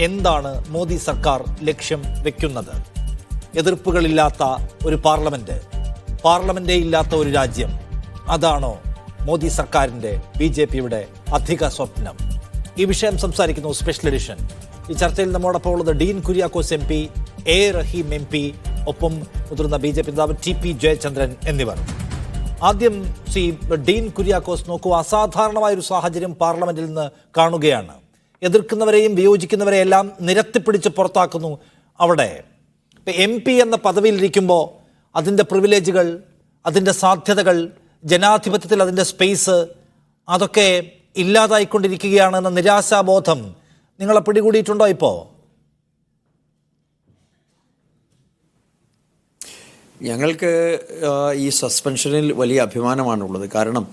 എന്താണ് മോദി സർക്കാർ ലക്ഷ്യം വെക്കുന്നത്? എതിർപ്പുകളില്ലാത്ത ഒരു പാർലമെന്റേ ഇല്ലാത്ത ഒരു രാജ്യം, അതാണോ മോദി സർക്കാരിൻ്റെ BJPയുടെ അധിക സ്വപ്നം? ഈ വിഷയം സംസാരിക്കുന്നു സ്പെഷ്യൽ എഡിഷൻ. ഈ ചർച്ചയിൽ നമ്മോടൊപ്പം ഉള്ളത് Dean Kuriakose MP, A Rahim MP, ഒപ്പം മുതിർന്ന BJP നേതാവ് TP ജയചന്ദ്രൻ എന്നിവർ. ആദ്യം ശ്രീ ഡീൻ കുര്യാക്കോസ്, നോക്കൂ, അസാധാരണമായൊരു സാഹചര്യം പാർലമെന്റിൽ നിന്ന് കാണുകയാണ്. എതിർക്കുന്നവരെയും വിയോജിക്കുന്നവരെയെല്ലാം നിരത്തിപ്പിടിച്ച് പുറത്താക്കുന്നു. അവിടെ MP എന്ന പദവിയിലിരിക്കുമ്പോൾ അതിൻ്റെ പ്രിവിലേജുകൾ, അതിൻ്റെ സാധ്യതകൾ, ജനാധിപത്യത്തിൽ അതിൻ്റെ സ്പേസ്, അതൊക്കെ ഇല്ലാതായിക്കൊണ്ടിരിക്കുകയാണെന്ന നിരാശാബോധം നിങ്ങളെ പിടികൂടിയിട്ടുണ്ടോ ഇപ്പോൾ? ഞങ്ങൾക്ക് ഈ സസ്പെൻഷനിൽ വലിയ അഭിമാനമാണുള്ളത്. കാരണം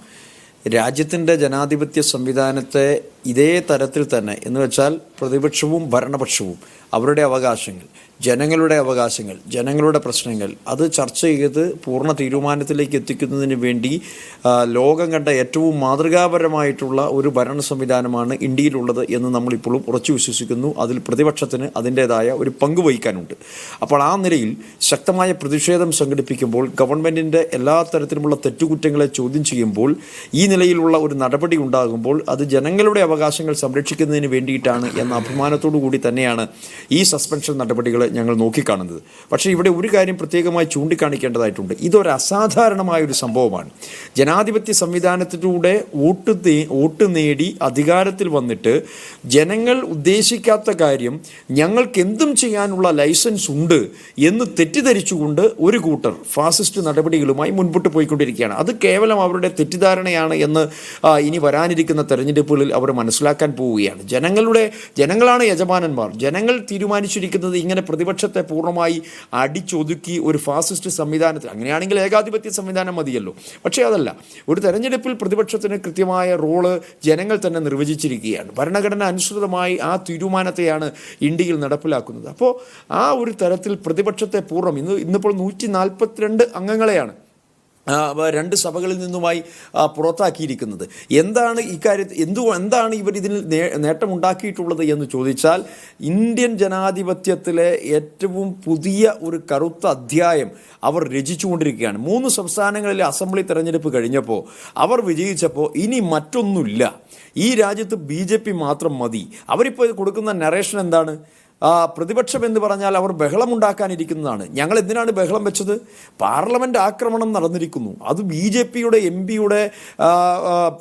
രാജ്യത്തിൻ്റെ ജനാധിപത്യ സംവിധാനത്തെ ഇതേ തരത്തിൽ തന്നെ, എന്ന് വെച്ചാൽ പ്രതിപക്ഷവും ഭരണപക്ഷവും അവരുടെ അവകാശങ്ങൾ, ജനങ്ങളുടെ അവകാശങ്ങൾ, ജനങ്ങളുടെ പ്രശ്നങ്ങൾ അത് ചർച്ച ചെയ്ത് പൂർണ്ണ തീരുമാനത്തിലേക്ക് എത്തിക്കുന്നതിന് വേണ്ടി ലോകം കണ്ട ഏറ്റവും മാതൃകാപരമായിട്ടുള്ള ഒരു ഭരണ സംവിധാനമാണ് ഇന്ത്യയിലുള്ളത് എന്ന് നമ്മളിപ്പോഴും ഉറച്ചു വിശ്വസിക്കുന്നു. അതിൽ പ്രതിപക്ഷത്തിന് അതിൻ്റേതായ ഒരു പങ്ക് വഹിക്കാനുണ്ട്. അപ്പോൾ ആ നിലയിൽ ശക്തമായ പ്രതിഷേധം സംഘടിപ്പിക്കുമ്പോൾ, ഗവൺമെൻറ്റിൻ്റെ എല്ലാ തരത്തിലുമുള്ള തെറ്റുകുറ്റങ്ങളെ ചോദ്യം ചെയ്യുമ്പോൾ, ഈ നിലയിലുള്ള ഒരു നടപടി ഉണ്ടാകുമ്പോൾ അത് ജനങ്ങളുടെ അവകാശങ്ങൾ സംരക്ഷിക്കുന്നതിന് വേണ്ടിയിട്ടാണ് എന്ന അഭിമാനത്തോടു കൂടി തന്നെയാണ് ഈ സസ്പെൻഷൻ നടപടികൾ ഞങ്ങൾ നോക്കിക്കാണുന്നത്. പക്ഷേ ഇവിടെ ഒരു കാര്യം പ്രത്യേകമായി ചൂണ്ടിക്കാണിക്കേണ്ടതായിട്ടുണ്ട്. ഇതൊരു അസാധാരണമായൊരു സംഭവമാണ്. ജനാധിപത്യ സംവിധാനത്തിലൂടെ വോട്ട് നേടി അധികാരത്തിൽ വന്നിട്ട് ജനങ്ങൾ ഉദ്ദേശിക്കാത്ത കാര്യം ഞങ്ങൾക്ക് എന്തും ചെയ്യാനുള്ള ലൈസൻസ് ഉണ്ട് എന്ന് തെറ്റിദ്ധരിച്ചുകൊണ്ട് ഒരു കൂട്ടർ ഫാസിസ്റ്റ് നടപടികളുമായി മുൻപോട്ട് പോയിക്കൊണ്ടിരിക്കുകയാണ്. അത് കേവലം അവരുടെ തെറ്റിദ്ധാരണയാണ് എന്ന് ഇനി വരാനിരിക്കുന്ന തെരഞ്ഞെടുപ്പുകളിൽ അവർ മനസ്സിലാക്കാൻ പോവുകയാണ്. ജനങ്ങളാണ് യജമാനന്മാർ. ജനങ്ങൾ തീരുമാനിച്ചിരിക്കുന്നത് ഇങ്ങനെ പ്രതിപക്ഷത്തെ പൂർണ്ണമായി അടിച്ചൊതുക്കി ഒരു ഫാസിസ്റ്റ് സംവിധാനത്തിൽ, അങ്ങനെയാണെങ്കിൽ ഏകാധിപത്യ സംവിധാനം മതിയല്ലോ. പക്ഷേ അതല്ല. ഒരു തെരഞ്ഞെടുപ്പിൽ പ്രതിപക്ഷത്തിന് കൃത്യമായ റോള് ജനങ്ങൾ തന്നെ നിർവചിച്ചിരിക്കുകയാണ്. ഭരണഘടന അനുസൃതമായി ആ തീരുമാനത്തെയാണ് ഇന്ത്യയിൽ നടപ്പിലാക്കുന്നത്. അപ്പോൾ ആ ഒരു തരത്തിൽ പ്രതിപക്ഷത്തെ ഇന്നിപ്പോൾ 142 അംഗങ്ങളെയാണ് രണ്ട് സഭകളിൽ നിന്നുമായി പുറത്താക്കിയിരിക്കുന്നത്. എന്താണ് ഇക്കാര്യത്തിൽ എന്താണ് ഇവർ ഇതിൽ നേട്ടമുണ്ടാക്കിയിട്ടുള്ളത് എന്ന് ചോദിച്ചാൽ, ഇന്ത്യൻ ജനാധിപത്യത്തിലെ ഏറ്റവും പുതിയ ഒരു കറുത്ത അധ്യായം അവർ രചിച്ചുകൊണ്ടിരിക്കുകയാണ്. 3 സംസ്ഥാനങ്ങളിലെ അസംബ്ലി തെരഞ്ഞെടുപ്പ് കഴിഞ്ഞപ്പോൾ അവർ വിജയിച്ചപ്പോൾ ഇനി മറ്റൊന്നുമില്ല, ഈ രാജ്യത്ത് BJP മാത്രം മതി. അവരിപ്പോൾ കൊടുക്കുന്ന നറേഷൻ എന്താണ്? പ്രതിപക്ഷം എന്ന് പറഞ്ഞാൽ അവർ ബഹളമുണ്ടാക്കാനിരിക്കുന്നതാണ്. ഞങ്ങൾ എന്തിനാണ് ബഹളം വെച്ചത്? പാർലമെൻറ്റ് ആക്രമണം നടന്നിരിക്കുന്നു. അത് BJPയുടെ MPയുടെ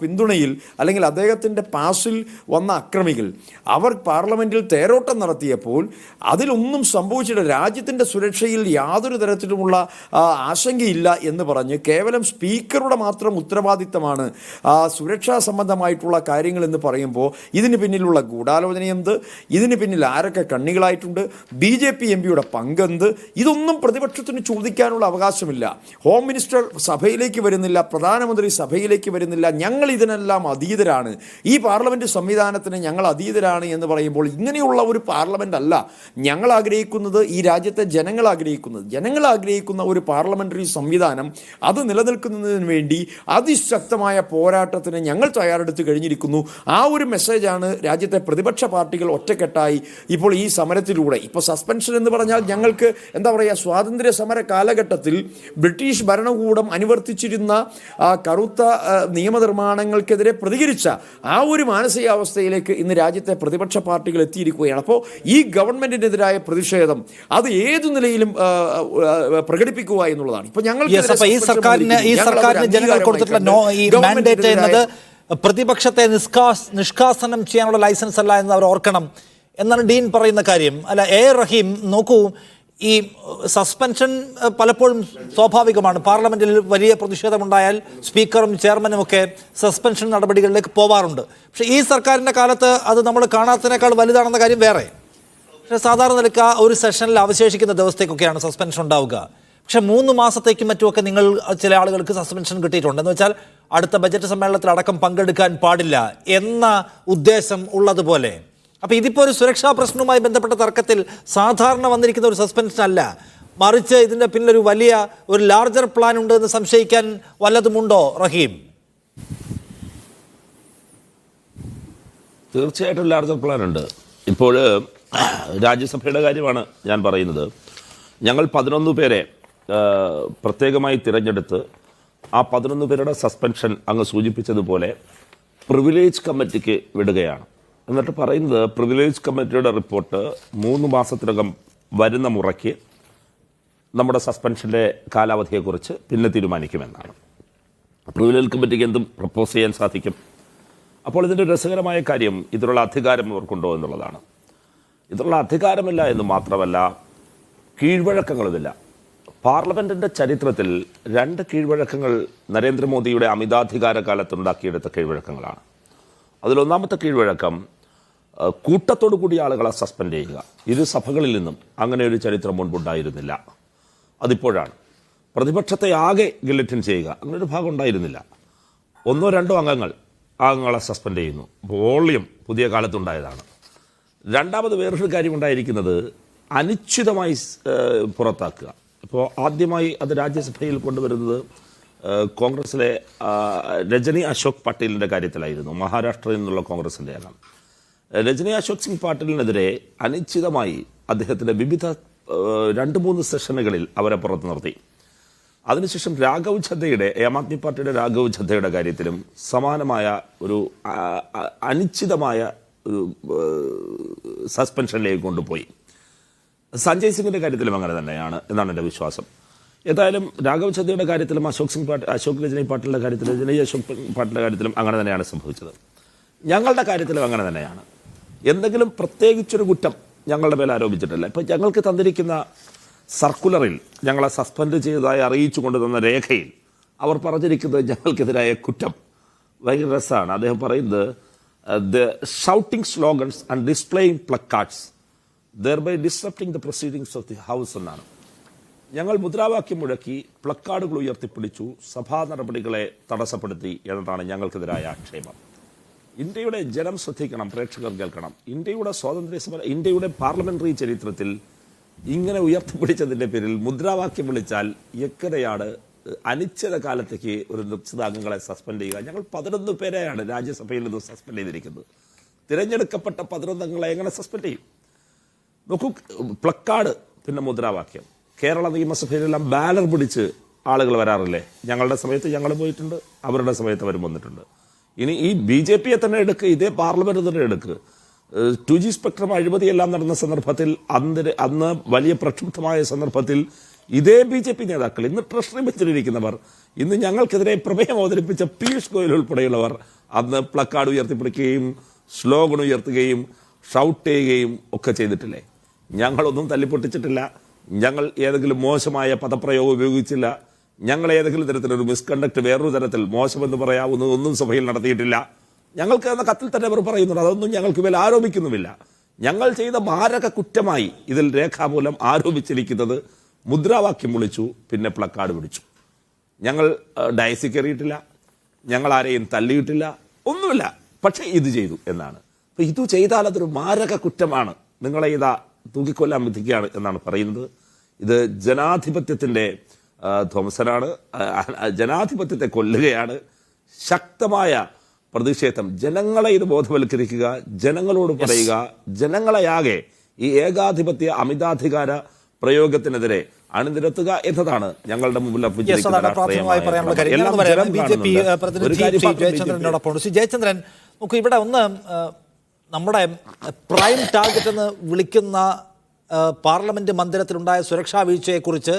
പിന്തുണയിൽ, അല്ലെങ്കിൽ അദ്ദേഹത്തിൻ്റെ പാസിൽ വന്ന അക്രമികൾ അവർ പാർലമെൻറ്റിൽ തേരോട്ടം നടത്തിയപ്പോൾ അതിലൊന്നും സംഭവിച്ചില്ല. രാജ്യത്തിൻ്റെ സുരക്ഷയിൽ യാതൊരു തരത്തിലുമുള്ള ആശങ്കയില്ല എന്ന് പറഞ്ഞ് കേവലം സ്പീക്കറുടെ മാത്രം ഉത്തരവാദിത്തമാണ് സുരക്ഷാ സംബന്ധമായിട്ടുള്ള കാര്യങ്ങൾ എന്ന് പറയുമ്പോൾ, ഇതിന് പിന്നിലുള്ള ഗൂഢാലോചന എന്ത്, ഇതിന് പിന്നിൽ ആരൊക്കെ കണ്ണികളായിട്ടുണ്ട്, BJP MPയുടെ പങ്കെന്ത്, ഇതൊന്നും പ്രതിപക്ഷത്തിന് ചോദിക്കാനുള്ള അവകാശമില്ല. ഹോം മിനിസ്റ്റർ സഭയിലേക്ക് വരുന്നില്ല, പ്രധാനമന്ത്രി സഭയിലേക്ക് വരുന്നില്ല. ഞങ്ങൾ ഇതിനെല്ലാം അതീതരാണ്, ഈ പാർലമെൻറ്റ് സംവിധാനത്തിന് ഞങ്ങൾ അതീതരാണ് എന്ന് പറയുമ്പോൾ, ഇങ്ങനെയുള്ള ഒരു പാർലമെൻ്റ് അല്ല ഞങ്ങൾ ആഗ്രഹിക്കുന്നത്. ഈ രാജ്യത്തെ ജനങ്ങൾ ആഗ്രഹിക്കുന്ന ഒരു പാർലമെൻ്ററി സംവിധാനം, അത് നിലനിൽക്കുന്നതിന് വേണ്ടി അതിശക്തമായ പോരാട്ടത്തിന് ഞങ്ങൾ തയ്യാറെടുത്ത് കഴിഞ്ഞിരിക്കുന്നു. ആ ഒരു മെസ്സേജാണ് രാജ്യത്തെ പ്രതിപക്ഷ പാർട്ടികൾ ഒറ്റക്കെട്ടായി ഇപ്പോൾ ഈ സമരത്തിലൂടെ. ഇപ്പോൾ സസ്പെൻഷൻ എന്ന് പറഞ്ഞാൽ ഞങ്ങൾക്ക് എന്താ പറയുക, സ്വാതന്ത്ര്യ സമര കാലഘട്ടത്തിൽ ബ്രിട്ടീഷ് ഭരണകൂടം അനുവർത്തിച്ചിരുന്ന കറുത്ത നിയമനിർമ്മാണങ്ങൾക്കെതിരെ പ്രതികരിച്ച ആ ഒരു മാനസികാവസ്ഥയിലേക്ക് ഇന്ന് രാജ്യത്തെ പ്രതിപക്ഷ പാർട്ടികൾ എത്തിയിരിക്കുകയാണ്. അപ്പോൾ ഈ ഗവൺമെന്റിനെതിരായ പ്രതിഷേധം അത് ഏതു നിലയിലും പ്രകടിപ്പിക്കുക എന്നുള്ളതാണ്. ഇപ്പോൾ ഞങ്ങൾ ഈ സർക്കാരിന് ജനങ്ങൾ കൊടുത്തിട്ടുള്ള ഈ മാൻഡേറ്റ് എന്നത് പ്രതിപക്ഷത്തെ നിഷ്കാസനം ചെയ്യാനുള്ള ലൈസൻസ് അല്ല എന്ന് അവർ ഓർക്കണം എന്നാണ് ഡീൻ പറയുന്ന കാര്യം. അല്ല, A റഹീം, നോക്കൂ, ഈ സസ്പെൻഷൻ പലപ്പോഴും സ്വാഭാവികമാണ്. പാർലമെന്റിൽ വലിയ പ്രതിഷേധമുണ്ടായാൽ സ്പീക്കറും ചെയർമാനും ഒക്കെ സസ്പെൻഷൻ നടപടികളിലേക്ക് പോവാറുണ്ട്. പക്ഷേ ഈ സർക്കാരിൻ്റെ കാലത്ത് അത് നമ്മൾ കാണാത്തതിനേക്കാൾ വലുതാണെന്ന കാര്യം വേറെ. പക്ഷേ സാധാരണ നിലയ്ക്ക് ഒരു സെഷനിൽ അവശേഷിക്കുന്ന ദിവസത്തേക്കൊക്കെയാണ് സസ്പെൻഷൻ ഉണ്ടാവുക. പക്ഷെ 3 മാസത്തേക്കും മറ്റുമൊക്കെ ചില ആളുകൾക്ക് സസ്പെൻഷൻ കിട്ടിയിട്ടുണ്ട്. എന്ന് വെച്ചാൽ അടുത്ത ബജറ്റ് സമ്മേളനത്തിൽ അടക്കം പങ്കെടുക്കാൻ പാടില്ല എന്ന ഉദ്ദേശം ഉള്ളതുപോലെ. അപ്പോൾ ഇതിപ്പോൾ ഒരു സുരക്ഷാ പ്രശ്നവുമായി ബന്ധപ്പെട്ട തർക്കത്തിൽ സാധാരണ വന്നിരിക്കുന്ന ഒരു സസ്പെൻഷൻ അല്ല, മറിച്ച് ഇതിൻ്റെ പിന്നിലൊരു വലിയ ഒരു ലാർജർ പ്ലാൻ ഉണ്ട് എന്ന് സംശയിക്കാൻ വല്ലതുമുണ്ടോ റഹീം? തീർച്ചയായിട്ടും ലാർജർ പ്ലാൻ ഉണ്ട്. ഇപ്പോൾ രാജ്യസഭയുടെ കാര്യമാണ് ഞാൻ പറയുന്നത്. ഞങ്ങൾ 11 പേരെ പ്രത്യേകമായി തിരഞ്ഞെടുത്ത് ആ 11 പേരുടെ സസ്പെൻഷൻ അങ്ങ് സൂചിപ്പിച്ചതുപോലെ പ്രിവിലേജ് കമ്മിറ്റിക്ക് വിടുകയാണ്. എന്നിട്ട് പറയുന്നത് പ്രിവിലേജ് കമ്മിറ്റിയുടെ റിപ്പോർട്ട് 3 മാസത്തിനകം വരുന്ന മുറയ്ക്ക് നമ്മുടെ സസ്പെൻഷൻ്റെ കാലാവധിയെക്കുറിച്ച് പിന്നെ തീരുമാനിക്കുമെന്നാണ്. പ്രിവിലേജ് കമ്മിറ്റിക്ക് എന്തും പ്രപ്പോസ് ചെയ്യാൻ സാധിക്കും. അപ്പോൾ ഇതിൻ്റെ രസകരമായ കാര്യം ഇതിനുള്ള അധികാരം അവർക്കുണ്ടോ എന്നുള്ളതാണ്. ഇതിനുള്ള അധികാരമില്ല എന്ന് മാത്രമല്ല, കീഴ്വഴക്കങ്ങളുമില്ല. പാർലമെൻറ്റിൻ്റെ ചരിത്രത്തിൽ 2 കീഴ്വഴക്കങ്ങൾ നരേന്ദ്രമോദിയുടെ അമിതാധികാര കാലത്തുണ്ടാക്കിയെടുത്ത കീഴ്വഴക്കങ്ങളാണ്. അതിലൊന്നാമത്തെ കീഴ്വഴക്കം കൂട്ടത്തോടു കൂടി ആളുകളെ സസ്പെൻഡ് ചെയ്യുക. 2 സഭകളിൽ നിന്നും അങ്ങനെ ഒരു ചരിത്രം മുൻപുണ്ടായിരുന്നില്ല. അതിപ്പോഴാണ്. പ്രതിപക്ഷത്തെ ആകെ ഗില്ലറ്റിൻ ചെയ്യുക, അങ്ങനെ ഒരു ഭാഗം ഉണ്ടായിരുന്നില്ല. 1 or 2 അംഗങ്ങളെ സസ്പെൻഡ് ചെയ്യുന്നു. വോളിയം പുതിയ കാലത്തുണ്ടായതാണ്. രണ്ടാമത് വേറൊരു കാര്യമുണ്ടായിരിക്കുന്നത് അനിശ്ചിതമായി പുറത്താക്കുക. ഇപ്പോൾ ആദ്യമായി അത് രാജ്യസഭയിൽ കൊണ്ടുവരുന്നത് കോൺഗ്രസിലെ രജനി അശോക് പാട്ടീലിൻ്റെ കാര്യത്തിലായിരുന്നു. മഹാരാഷ്ട്രയിൽ നിന്നുള്ള കോൺഗ്രസിൻ്റെ അംഗം രജനി അശോക് സിംഗ് പാട്ടീലിനെതിരെ അനിശ്ചിതമായി അദ്ദേഹത്തിൻ്റെ വിവിധ 2-3 സെഷനുകളിൽ അവരെ പുറത്തു നിർത്തി. അതിനുശേഷം രാഘവ് ഛദ്ദയുടെ ആം ആദ്മി പാർട്ടിയുടെ രാഘവ് ഛദ്ദയുടെ കാര്യത്തിലും സമാനമായ ഒരു അനിശ്ചിതമായ ഒരു സസ്പെൻഷനിലേക്ക് കൊണ്ടുപോയി. സഞ്ജയ് സിംഗിൻ്റെ കാര്യത്തിലും അങ്ങനെ തന്നെയാണ് എന്നാണ് എൻ്റെ വിശ്വാസം. ഏതായാലും രാഘവ് ഛദ്ദയുടെ കാര്യത്തിലും അശോക് രജനി പാട്ടീലിൻ്റെ കാര്യത്തിലും രജനി അശോക് പാട്ടീലിൻ്റെ കാര്യത്തിലും അങ്ങനെ തന്നെയാണ് സംഭവിച്ചത്. ഞങ്ങളുടെ കാര്യത്തിലും അങ്ങനെ തന്നെയാണ്. എന്തെങ്കിലും പ്രത്യേകിച്ചൊരു കുറ്റം ഞങ്ങളുടെ മേൽ ആരോപിച്ചിട്ടില്ല. ഇപ്പം ഞങ്ങൾക്ക് തന്നിരിക്കുന്ന സർക്കുലറിൽ ഞങ്ങളെ സസ്പെൻഡ് ചെയ്തതായി അറിയിച്ചു കൊണ്ടുതന്ന രേഖയിൽ അവർ പറഞ്ഞിരിക്കുന്നത് ഞങ്ങൾക്കെതിരായ കുറ്റം ഭയങ്കര രസമാണ്. അദ്ദേഹം പറയുന്നത് the shouting slogans and displaying placards thereby disrupting the proceedings of the house എന്നാണ്. ഞങ്ങൾ മുദ്രാവാക്യം മുഴക്കി പ്ലക്കാർഡുകൾ ഉയർത്തിപ്പിടിച്ചു, സഭാ നടപടികളെ തടസ്സപ്പെടുത്തി എന്നതാണ് ഞങ്ങൾക്കെതിരായ ആക്ഷേപം. ഇന്ത്യയുടെ ജനം ശ്രദ്ധിക്കണം, പ്രേക്ഷകർ കേൾക്കണം. ഇന്ത്യയുടെ പാർലമെന്ററി ചരിത്രത്തിൽ ഇങ്ങനെ ഉയർത്തിപ്പിടിച്ചതിൻ്റെ പേരിൽ മുദ്രാവാക്യം വിളിച്ചാൽ എങ്ങനെയാണ് അനിശ്ചിത കാലത്തേക്ക് ഒരു നിശ്ചിത അംഗങ്ങളെ സസ്പെൻഡ് ചെയ്യുക? ഞങ്ങൾ 11 പേരെയാണ് രാജ്യസഭയിൽ നിന്ന് സസ്പെൻഡ് ചെയ്തിരിക്കുന്നത്. തിരഞ്ഞെടുക്കപ്പെട്ട 11 അംഗങ്ങളെ എങ്ങനെ സസ്പെൻഡ് ചെയ്യും? നോക്കൂ, പ്ലക്കാർഡ് പിന്നെ മുദ്രാവാക്യം. കേരള നിയമസഭയിലെല്ലാം ബാനർ പിടിച്ച് ആളുകൾ വരാറില്ലേ? ഞങ്ങളുടെ സമയത്ത് ഞങ്ങൾ പോയിട്ടുണ്ട്, അവരുടെ സമയത്ത് അവർ വന്നിട്ടുണ്ട്. ഇനി ഈ BJPയെ തന്നെ എടുക്ക്, ഇതേ പാർലമെന്റ് തന്നെ എടുക്ക്. 2G സ്പെക്ട്രം അഴിമതിയെല്ലാം നടന്ന സന്ദർഭത്തിൽ അന്ന് വലിയ പ്രക്ഷുബ്ധമായ സന്ദർഭത്തിൽ ഇതേ BJP നേതാക്കൾ, ഇന്ന് ട്രഷറി ബെഞ്ചിലിരിക്കുന്നവർ, ഇന്ന് ഞങ്ങൾക്കെതിരെ പ്രമേയം അവതരിപ്പിച്ച പീയൂഷ് ഗോയൽ ഉൾപ്പെടെയുള്ളവർ അന്ന് പ്ലക്കാർഡ് ഉയർത്തിപ്പിടിക്കുകയും സ്ലോഗൻ ഉയർത്തുകയും ഷൗട്ട് ചെയ്യുകയും ഒക്കെ ചെയ്തിട്ടില്ലേ? ഞങ്ങളൊന്നും തല്ലിപ്പൊട്ടിച്ചിട്ടില്ല. ഞങ്ങൾ ഏതെങ്കിലും മോശമായ പദപ്രയോഗം ഉപയോഗിച്ചില്ല. ഞങ്ങൾ ഏതെങ്കിലും തരത്തിലൊരു മിസ്കണ്ടക്ട് വേറൊരു തരത്തിൽ മോശമെന്ന് പറയാവുന്നത് ഒന്നും സഭയിൽ നടത്തിയിട്ടില്ല. ഞങ്ങൾക്ക് എന്ന കത്തിൽ തന്നെ അവർ പറയുന്നുണ്ട്. അതൊന്നും ഞങ്ങൾക്ക് മേൽ ആരോപിക്കുന്നുമില്ല. ഞങ്ങൾ ചെയ്ത മാരക കുറ്റമായി ഇതിൽ രേഖാമൂലം ആരോപിച്ചിരിക്കുന്നത് മുദ്രാവാക്യം വിളിച്ചു, പിന്നെ പ്ലക്കാർഡ് പിടിച്ചു. ഞങ്ങൾ ഡയസിൽ കയറിയിട്ടില്ല, ഞങ്ങൾ ആരെയും തല്ലിയിട്ടില്ല, ഒന്നുമില്ല. പക്ഷേ ഇത് ചെയ്തു എന്നാണ്. അപ്പോൾ ഇത് ചെയ്താൽ അതൊരു മാരക കുറ്റമാണ്, നിങ്ങളെ ഇതാ തൂക്കിക്കൊല്ലാൻ വിധിക്കുകയാണ് എന്നാണ് പറയുന്നത്. ഇത് ജനാധിപത്യത്തിൻ്റെ ധ്വംസനാണ്, ജനാധിപത്യത്തെ കൊല്ലുകയാണ്. ശക്തമായ പ്രതിഷേധം, ജനങ്ങളെ ഇത് ബോധവൽക്കരിക്കുക, ജനങ്ങളോട് പറയുക, ജനങ്ങളെയാകെ ഈ ഏകാധിപത്യ അമിതാധികാര പ്രയോഗത്തിനെതിരെ അണിനിരത്തുക എന്നതാണ് ഞങ്ങളുടെ മുമ്പിൽ ജയചന്ദ്രൻ. നമുക്ക് ഇവിടെ ഒന്ന് നമ്മുടെ പ്രൈം ടാർഗറ്റ് എന്ന് വിളിക്കുന്ന പാർലമെന്റ് മന്ദിരത്തിലുണ്ടായ സുരക്ഷാ വീഴ്ചയെക്കുറിച്ച്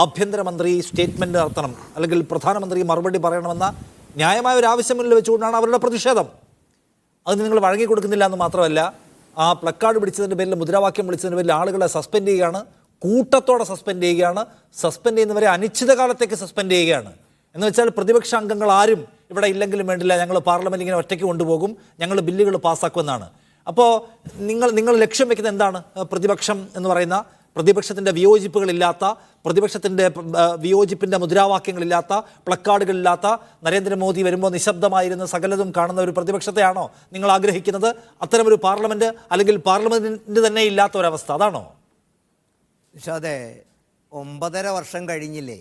ആഭ്യന്തരമന്ത്രി സ്റ്റേറ്റ്മെന്റ് നടത്തണം, അല്ലെങ്കിൽ പ്രധാനമന്ത്രി മറുപടി പറയണമെന്ന ന്യായമായ ഒരു ആവശ്യം മുന്നിൽ വെച്ചുകൊണ്ടാണ് അവരുടെ പ്രതിഷേധം. അത് നിങ്ങൾ വഴങ്ങിക്കൊടുക്കുന്നില്ല എന്ന് മാത്രമല്ല, ആ പ്ലക്കാർഡ് പിടിച്ചതിൻ്റെ പേരിൽ, മുദ്രാവാക്യം വിളിച്ചതിൻ്റെ പേരിൽ ആളുകളെ സസ്പെൻഡ് ചെയ്യുകയാണ്, കൂട്ടത്തോടെ സസ്പെൻഡ് ചെയ്യുകയാണ്. സസ്പെൻഡ് ചെയ്യുന്നവരെ അനിശ്ചിതകാലത്തേക്ക് സസ്പെൻഡ് ചെയ്യുകയാണ്. എന്ന് വെച്ചാൽ പ്രതിപക്ഷ അംഗങ്ങൾ ആരും ഇവിടെ ഇല്ലെങ്കിലും വേണ്ടില്ല, ഞങ്ങൾ പാർലമെന്റ് ഇങ്ങനെ ഒറ്റയ്ക്ക് കൊണ്ടുപോകും, ഞങ്ങൾ ബില്ലുകൾ പാസ്സാക്കുമെന്നാണ്. അപ്പോൾ നിങ്ങൾ ലക്ഷ്യം വെക്കുന്നത് എന്താണ്? പ്രതിപക്ഷം എന്ന് പറയുന്ന പ്രതിപക്ഷത്തിൻ്റെ വിയോജിപ്പുകളില്ലാത്ത, പ്രതിപക്ഷത്തിൻ്റെ വിയോജിപ്പിൻ്റെ മുദ്രാവാക്യങ്ങളില്ലാത്ത, പ്ലക്കാർഡുകളില്ലാത്ത, നരേന്ദ്രമോദി വരുമ്പോൾ നിശബ്ദമായിരുന്ന സകലതും കാണുന്ന ഒരു പ്രതിപക്ഷത്തെയാണോ നിങ്ങൾ ആഗ്രഹിക്കുന്നത്? അത്തരമൊരു പാർലമെന്റ്, അല്ലെങ്കിൽ പാർലമെന്റ് തന്നെ ഇല്ലാത്ത ഒരവസ്ഥ, അതാണോ? അതെ, 9.5 വർഷം കഴിഞ്ഞില്ലേ?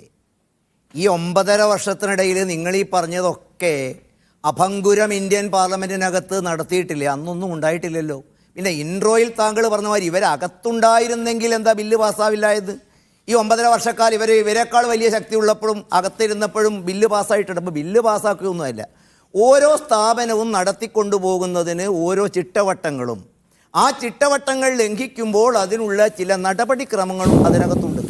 ഈ 9.5 വർഷത്തിനിടയിൽ നിങ്ങൾ ഈ പറഞ്ഞതൊക്കെ അഭംഗുരം ഇന്ത്യൻ പാർലമെന്റിനകത്ത് നടത്തിയിട്ടില്ലേ? അന്നൊന്നും ഉണ്ടായിട്ടില്ലല്ലോ. പിന്നെ ഇൻട്രോയിൽ താങ്കൾ പറഞ്ഞ മാതിരി ഇവരകത്തുണ്ടായിരുന്നെങ്കിൽ എന്താ ബില്ല് പാസ്സാവില്ലായത്? ഈ 9.5 വർഷക്കാലം ഇവരെക്കാൾ വലിയ ശക്തി ഉള്ളപ്പോഴും അകത്തിരുന്നപ്പോഴും ബില്ല് പാസ്സായിട്ടുണ്ട്. അപ്പോൾ ബില്ല് പാസ്സാക്കുകയൊന്നുമല്ല. ഓരോ സ്ഥാപനവും നടത്തിക്കൊണ്ടുപോകുന്നതിന് ഓരോ ചിട്ടവട്ടങ്ങളും, ആ ചിട്ടവട്ടങ്ങൾ ലംഘിക്കുമ്പോൾ അതിനുള്ള ചില നടപടിക്രമങ്ങളും അതിനകത്തുണ്ട്.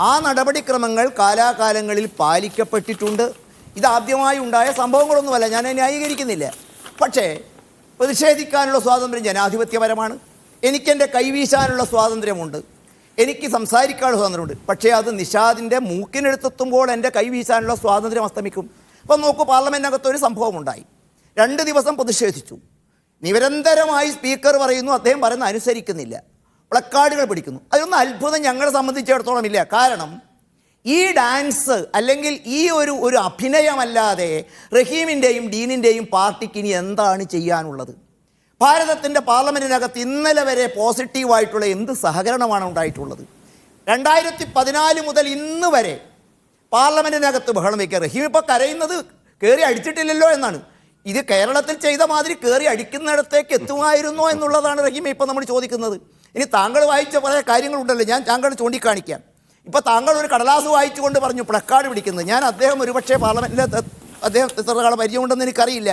ആ നടപടിക്രമങ്ങൾ കാലാകാലങ്ങളിൽ പാലിക്കപ്പെട്ടിട്ടുണ്ട്. ഇതാദ്യമായി ഉണ്ടായ സംഭവങ്ങളൊന്നുമല്ല, ഞാൻ ന്യായീകരിക്കുന്നില്ല. പക്ഷേ പ്രതിഷേധിക്കാനുള്ള സ്വാതന്ത്ര്യം ജനാധിപത്യപരമാണ്. എനിക്കെൻ്റെ കൈവീശാനുള്ള സ്വാതന്ത്ര്യമുണ്ട്, എനിക്ക് സംസാരിക്കാനുള്ള സ്വാതന്ത്ര്യമുണ്ട്. പക്ഷേ അത് നിഷാദിൻ്റെ മൂക്കിനെടുത്തെത്തുമ്പോൾ എൻ്റെ കൈവീശാനുള്ള സ്വാതന്ത്ര്യം അസ്തമിക്കും. അപ്പം നോക്കൂ, പാർലമെൻറ്റിനകത്തൊരു സംഭവം ഉണ്ടായി. 2 ദിവസം പ്രതിഷേധിച്ചു. നിരന്തരമായി സ്പീക്കർ പറയുന്നു, അദ്ദേഹം പറയുന്നത് അനുസരിക്കുന്നില്ല, പ്ലക്കാർഡുകൾ പിടിക്കുന്നു. അതിനൊന്നും അത്ഭുതം ഞങ്ങളെ സംബന്ധിച്ചിടത്തോളം ഇല്ല. കാരണം ഈ ഡാൻസ് അല്ലെങ്കിൽ ഈ ഒരു അഭിനയമല്ലാതെ റഹീമിൻ്റെയും ഡീനിൻ്റെയും പാർട്ടിക്ക് ഇനി എന്താണ് ചെയ്യാനുള്ളത്? ഭാരതത്തിൻ്റെ പാർലമെൻറ്റിനകത്ത് ഇന്നലെ വരെ പോസിറ്റീവായിട്ടുള്ള എന്ത് സഹകരണമാണ് ഉണ്ടായിട്ടുള്ളത്? 2014 മുതൽ ഇന്ന് വരെ പാർലമെൻറ്റിനകത്ത് ബഹളം വയ്ക്കുക. റഹീം ഇപ്പോൾ കരയുന്നത് കയറി അടിച്ചിട്ടില്ലല്ലോ എന്നാണ്. ഇത് കേരളത്തിൽ ചെയ്ത മാതിരി കയറി അടിക്കുന്നിടത്തേക്ക് എത്തുമായിരുന്നോ എന്നുള്ളതാണ് റഹീമെ ഇപ്പോൾ നമ്മൾ ചോദിക്കുന്നത്. ഇനി താങ്കൾ വായിച്ച പല കാര്യങ്ങളുണ്ടല്ലോ, ഞാൻ താങ്കൾ ചൂണ്ടിക്കാണിക്കാം. ഇപ്പോൾ താങ്കൾ ഒരു കടലാസ് വായിച്ചുകൊണ്ട് പറഞ്ഞു പ്ലക്കാർഡ് പിടിക്കുന്നത്. ഞാൻ അദ്ദേഹം ഒരുപക്ഷെ പാർലമെൻറ്റിൽ അദ്ദേഹം എത്ര കാലം പരിചയമുണ്ടെന്ന് എനിക്കറിയില്ല.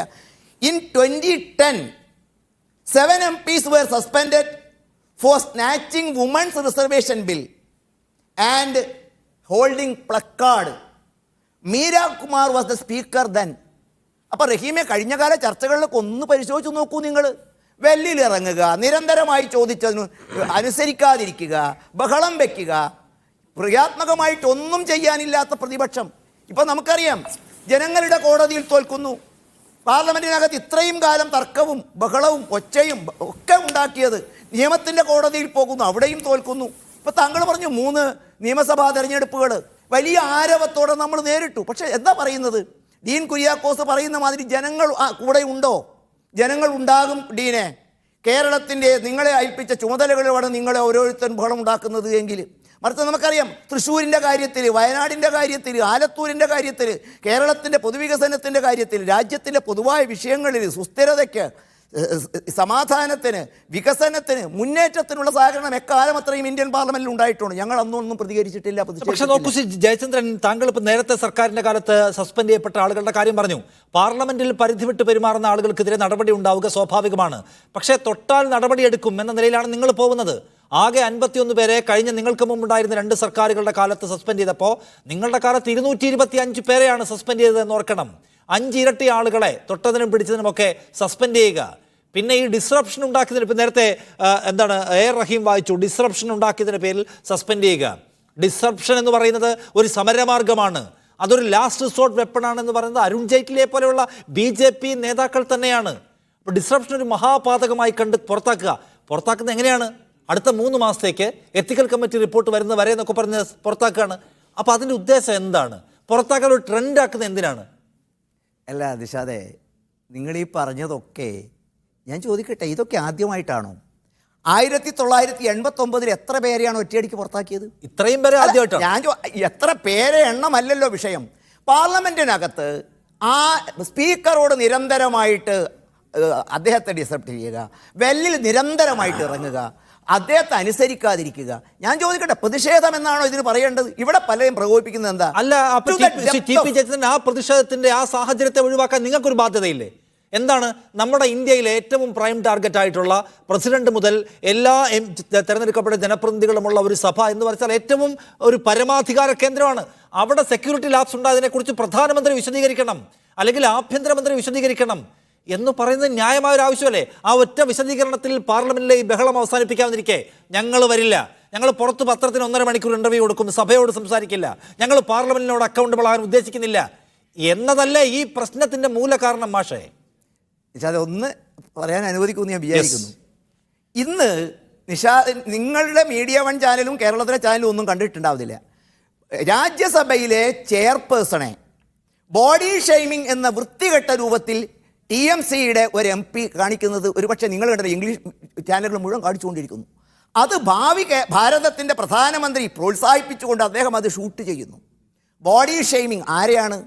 In 2010 7 MPs were suspended for snatching women's reservation bill and holding placard. Meera Kumar was the speaker then. അപ്പോൾ റഹീമെ കഴിഞ്ഞകാല ചർച്ചകളിലൊക്കെ ഒന്ന് പരിശോധിച്ച് നോക്കൂ നിങ്ങൾ. വെല്ലിലിറങ്ങുക, നിരന്തരമായി ചോദിച്ചതിന് അനുസരിക്കാതിരിക്കുക, ബഹളം വയ്ക്കുക, ക്രിയാത്മകമായിട്ടൊന്നും ചെയ്യാനില്ലാത്ത പ്രതിപക്ഷം. ഇപ്പം നമുക്കറിയാം, ജനങ്ങളുടെ കോടതിയിൽ തോൽക്കുന്നു. പാർലമെൻറ്റിനകത്ത് ഇത്രയും കാലം തർക്കവും ബഹളവും ഒച്ചയും ഒക്കെ ഉണ്ടാക്കിയത് നിയമത്തിൻ്റെ കോടതിയിൽ പോകുന്നു, അവിടെയും തോൽക്കുന്നു. ഇപ്പോൾ താങ്കൾ പറഞ്ഞു 3 നിയമസഭാ തെരഞ്ഞെടുപ്പുകൾ വലിയ ആരവത്തോടെ നമ്മൾ നേരിട്ടു. പക്ഷേ എന്താ പറയുന്നത്? ഡീൻ കുര്യാക്കോസ് പറയുന്ന മാതിരി ജനങ്ങൾ കൂടെ ഉണ്ടോ? ജനങ്ങൾ ഉണ്ടാകും ഡീനെ. കേരളത്തിൻ്റെ നിങ്ങളെ ഏൽപ്പിച്ച ചുമതലകളോടെ നിങ്ങളെ ഓരോരുത്തരും ബഹളം ഉണ്ടാക്കുന്നത് എങ്കിൽ. മറിച്ച് നമുക്കറിയാം, തൃശ്ശൂരിൻ്റെ കാര്യത്തിൽ, വയനാടിൻ്റെ കാര്യത്തിൽ, ആലത്തൂരിൻ്റെ കാര്യത്തിൽ, കേരളത്തിൻ്റെ പൊതുവികസനത്തിൻ്റെ കാര്യത്തിൽ, രാജ്യത്തിൻ്റെ പൊതുവായ വിഷയങ്ങളിൽ സുസ്ഥിരതയ്ക്ക്, സമാധാനത്തിന്, വികസനത്തിന്, മുന്നേറ്റത്തിനുള്ള സഹകരണം എക്കാലം അത്രയും ഇന്ത്യൻ പാർലമെന്റിൽ ഉണ്ടായിട്ടുണ്ട്. ഞങ്ങൾ അന്നൊന്നും പ്രതികരിച്ചിട്ടില്ല. പക്ഷേ നോക്കൂ ജയചന്ദ്രൻ, താങ്കൾ ഇപ്പോൾ നേരത്തെ സർക്കാരിന്റെ കാലത്ത് സസ്പെൻഡ് ചെയ്യപ്പെട്ട ആളുകളുടെ കാര്യം പറഞ്ഞു. പാർലമെന്റിൽ പരിധി വിട്ട് പെരുമാറുന്ന ആളുകൾക്കെതിരെ നടപടി ഉണ്ടാവുക സ്വാഭാവികമാണ്. പക്ഷേ തൊട്ടാൽ നടപടിയെടുക്കും എന്ന നിലയിലാണ് നിങ്ങൾ പോകുന്നത്. ആകെ 51 പേരെ കഴിഞ്ഞ നിങ്ങൾക്ക് മുമ്പുണ്ടായിരുന്ന 2 സർക്കാരുകളുടെ കാലത്ത് സസ്പെൻഡ് ചെയ്തപ്പോൾ നിങ്ങളുടെ കാലത്ത് 225 പേരെയാണ് സസ്പെൻഡ് ചെയ്തതെന്ന് ഓർക്കണം. 5 ഇരട്ടി ആളുകളെ തൊട്ടതിനും പിടിച്ചതിനുമൊക്കെ സസ്പെൻഡ് ചെയ്യുക. പിന്നെ ഈ ഡിസ്റപ്ഷൻ ഉണ്ടാക്കിയതിന്, ഇപ്പം നേരത്തെ എ റഹീം വായിച്ചു, ഡിസ്റപ്ഷൻ ഉണ്ടാക്കിയതിന് പേരിൽ സസ്പെൻഡ് ചെയ്യുക. ഡിസ്റപ്ഷൻ എന്ന് പറയുന്നത് ഒരു സമരമാർഗമാണ്, അതൊരു ലാസ്റ്റ് റിസോർട്ട് വെപ്പണാണെന്ന് പറയുന്നത് അരുൺ ജെയ്റ്റ്ലിയെ പോലെയുള്ള BJP നേതാക്കൾ തന്നെയാണ്. അപ്പോൾ ഡിസ്റപ്ഷൻ ഒരു മഹാപാതകമായി കണ്ട് പുറത്താക്കുന്നത് എങ്ങനെയാണ്? അടുത്ത 3 മാസത്തേക്ക് എത്തിക്കൽ കമ്മിറ്റി റിപ്പോർട്ട് വരുന്ന വരെ എന്നൊക്കെ പറഞ്ഞ് പുറത്താക്കുകയാണ്. അപ്പോൾ അതിൻ്റെ ഉദ്ദേശം എന്താണ്? പുറത്താക്കാൻ ഒരു ട്രെൻഡ് ആക്കുന്നത് എന്തിനാണ്? അല്ല ദിശാദേ, നിങ്ങളീ പറഞ്ഞതൊക്കെ ഞാൻ ചോദിക്കട്ടെ, ഇതൊക്കെ ആദ്യമായിട്ടാണോ? 1989 എത്ര പേരെയാണ് ഒറ്റയടിക്ക് പുറത്താക്കിയത്? ഇത്രയും പേരെ ആദ്യമായിട്ടാണ്. ഞാൻ എത്ര പേരെ എണ്ണമല്ലല്ലോ വിഷയം. പാർലമെന്റിനകത്ത് ആ സ്പീക്കറോട് നിരന്തരമായിട്ട് അദ്ദേഹത്തെ ഡിസപ്റ്റ് ചെയ്യുക, വെല്ലിൽ നിരന്തരമായിട്ട് ഇറങ്ങുക, അദ്ദേഹത്തെ അനുസരിക്കാതിരിക്കുക. ഞാൻ ചോദിക്കട്ടെ, പ്രതിഷേധം എന്നാണോ ഇതിന് പറയേണ്ടത്? ഇവിടെ പലരും പ്രകോപിപ്പിക്കുന്നത് എന്താ? അല്ല, ആ പ്രതിഷേധത്തിന്റെ ആ സാഹചര്യത്തെ ഒഴിവാക്കാൻ നിങ്ങൾക്കൊരു ബാധ്യതയില്ലേ? എന്താണ്? നമ്മുടെ ഇന്ത്യയിലെ ഏറ്റവും പ്രൈം ടാർഗറ്റ് ആയിട്ടുള്ള പ്രസിഡന്റ് മുതൽ എല്ലാ തെരഞ്ഞെടുക്കപ്പെട്ട ജനപ്രതിനിധികളുമുള്ള ഒരു സഭ എന്ന് പറഞ്ഞാൽ ഏറ്റവും ഒരു പരമാധികാര കേന്ദ്രമാണ്. അവിടെ സെക്യൂരിറ്റി ലാപ്സ് ഉണ്ടായതിനെക്കുറിച്ച് പ്രധാനമന്ത്രി വിശദീകരിക്കണം, അല്ലെങ്കിൽ ആഭ്യന്തരമന്ത്രി വിശദീകരിക്കണം എന്ന് പറയുന്നത് ന്യായമായൊരു ആവശ്യമല്ലേ? ആ ഒറ്റ വിശദീകരണത്തിൽ പാർലമെന്റിലെ ഈ ബഹളം അവസാനിപ്പിക്കാതിരിക്കെ ഞങ്ങൾ വരില്ല, ഞങ്ങൾ പുറത്ത് പത്രത്തിന് 1.5 മണിക്കൂർ ഇന്റർവ്യൂ കൊടുക്കും, സഭയോട് സംസാരിക്കില്ല, ഞങ്ങൾ പാർലമെന്റിനോട് അക്കൗണ്ടബിൾ ആകാൻ ഉദ്ദേശിക്കുന്നില്ല എന്നതല്ലേ ഈ പ്രശ്നത്തിന്റെ മൂല കാരണം? മാഷേ, അതൊന്ന് പറയാൻ അനുവദിക്കുമെന്ന് ഞാൻ വിചാരിക്കുന്നു. ഇന്ന് നിങ്ങളുടെ മീഡിയ 1 ചാനലും കേരളത്തിലെ ചാനലും ഒന്നും കണ്ടിട്ടുണ്ടാവില്ല. രാജ്യസഭയിലെ ചെയർപേഴ്സണെ ബോഡി ഷെയ്മിംഗ് എന്ന വൃത്തികെട്ട രൂപത്തിൽ TMCയുടെ ഒരു MP കാണിക്കുന്നത് ഒരുപക്ഷെ നിങ്ങൾ കണ്ടത് ഇംഗ്ലീഷ് ചാനലുകൾ മുഴുവൻ കാണിച്ചുകൊണ്ടിരിക്കുന്നു. അത് ഭാരതത്തിൻ്റെ പ്രധാനമന്ത്രി പ്രോത്സാഹിപ്പിച്ചുകൊണ്ട് അദ്ദേഹം അത് ഷൂട്ട് ചെയ്യുന്നു. ബോഡി ഷെയ്മിങ് ആരെയാണ്?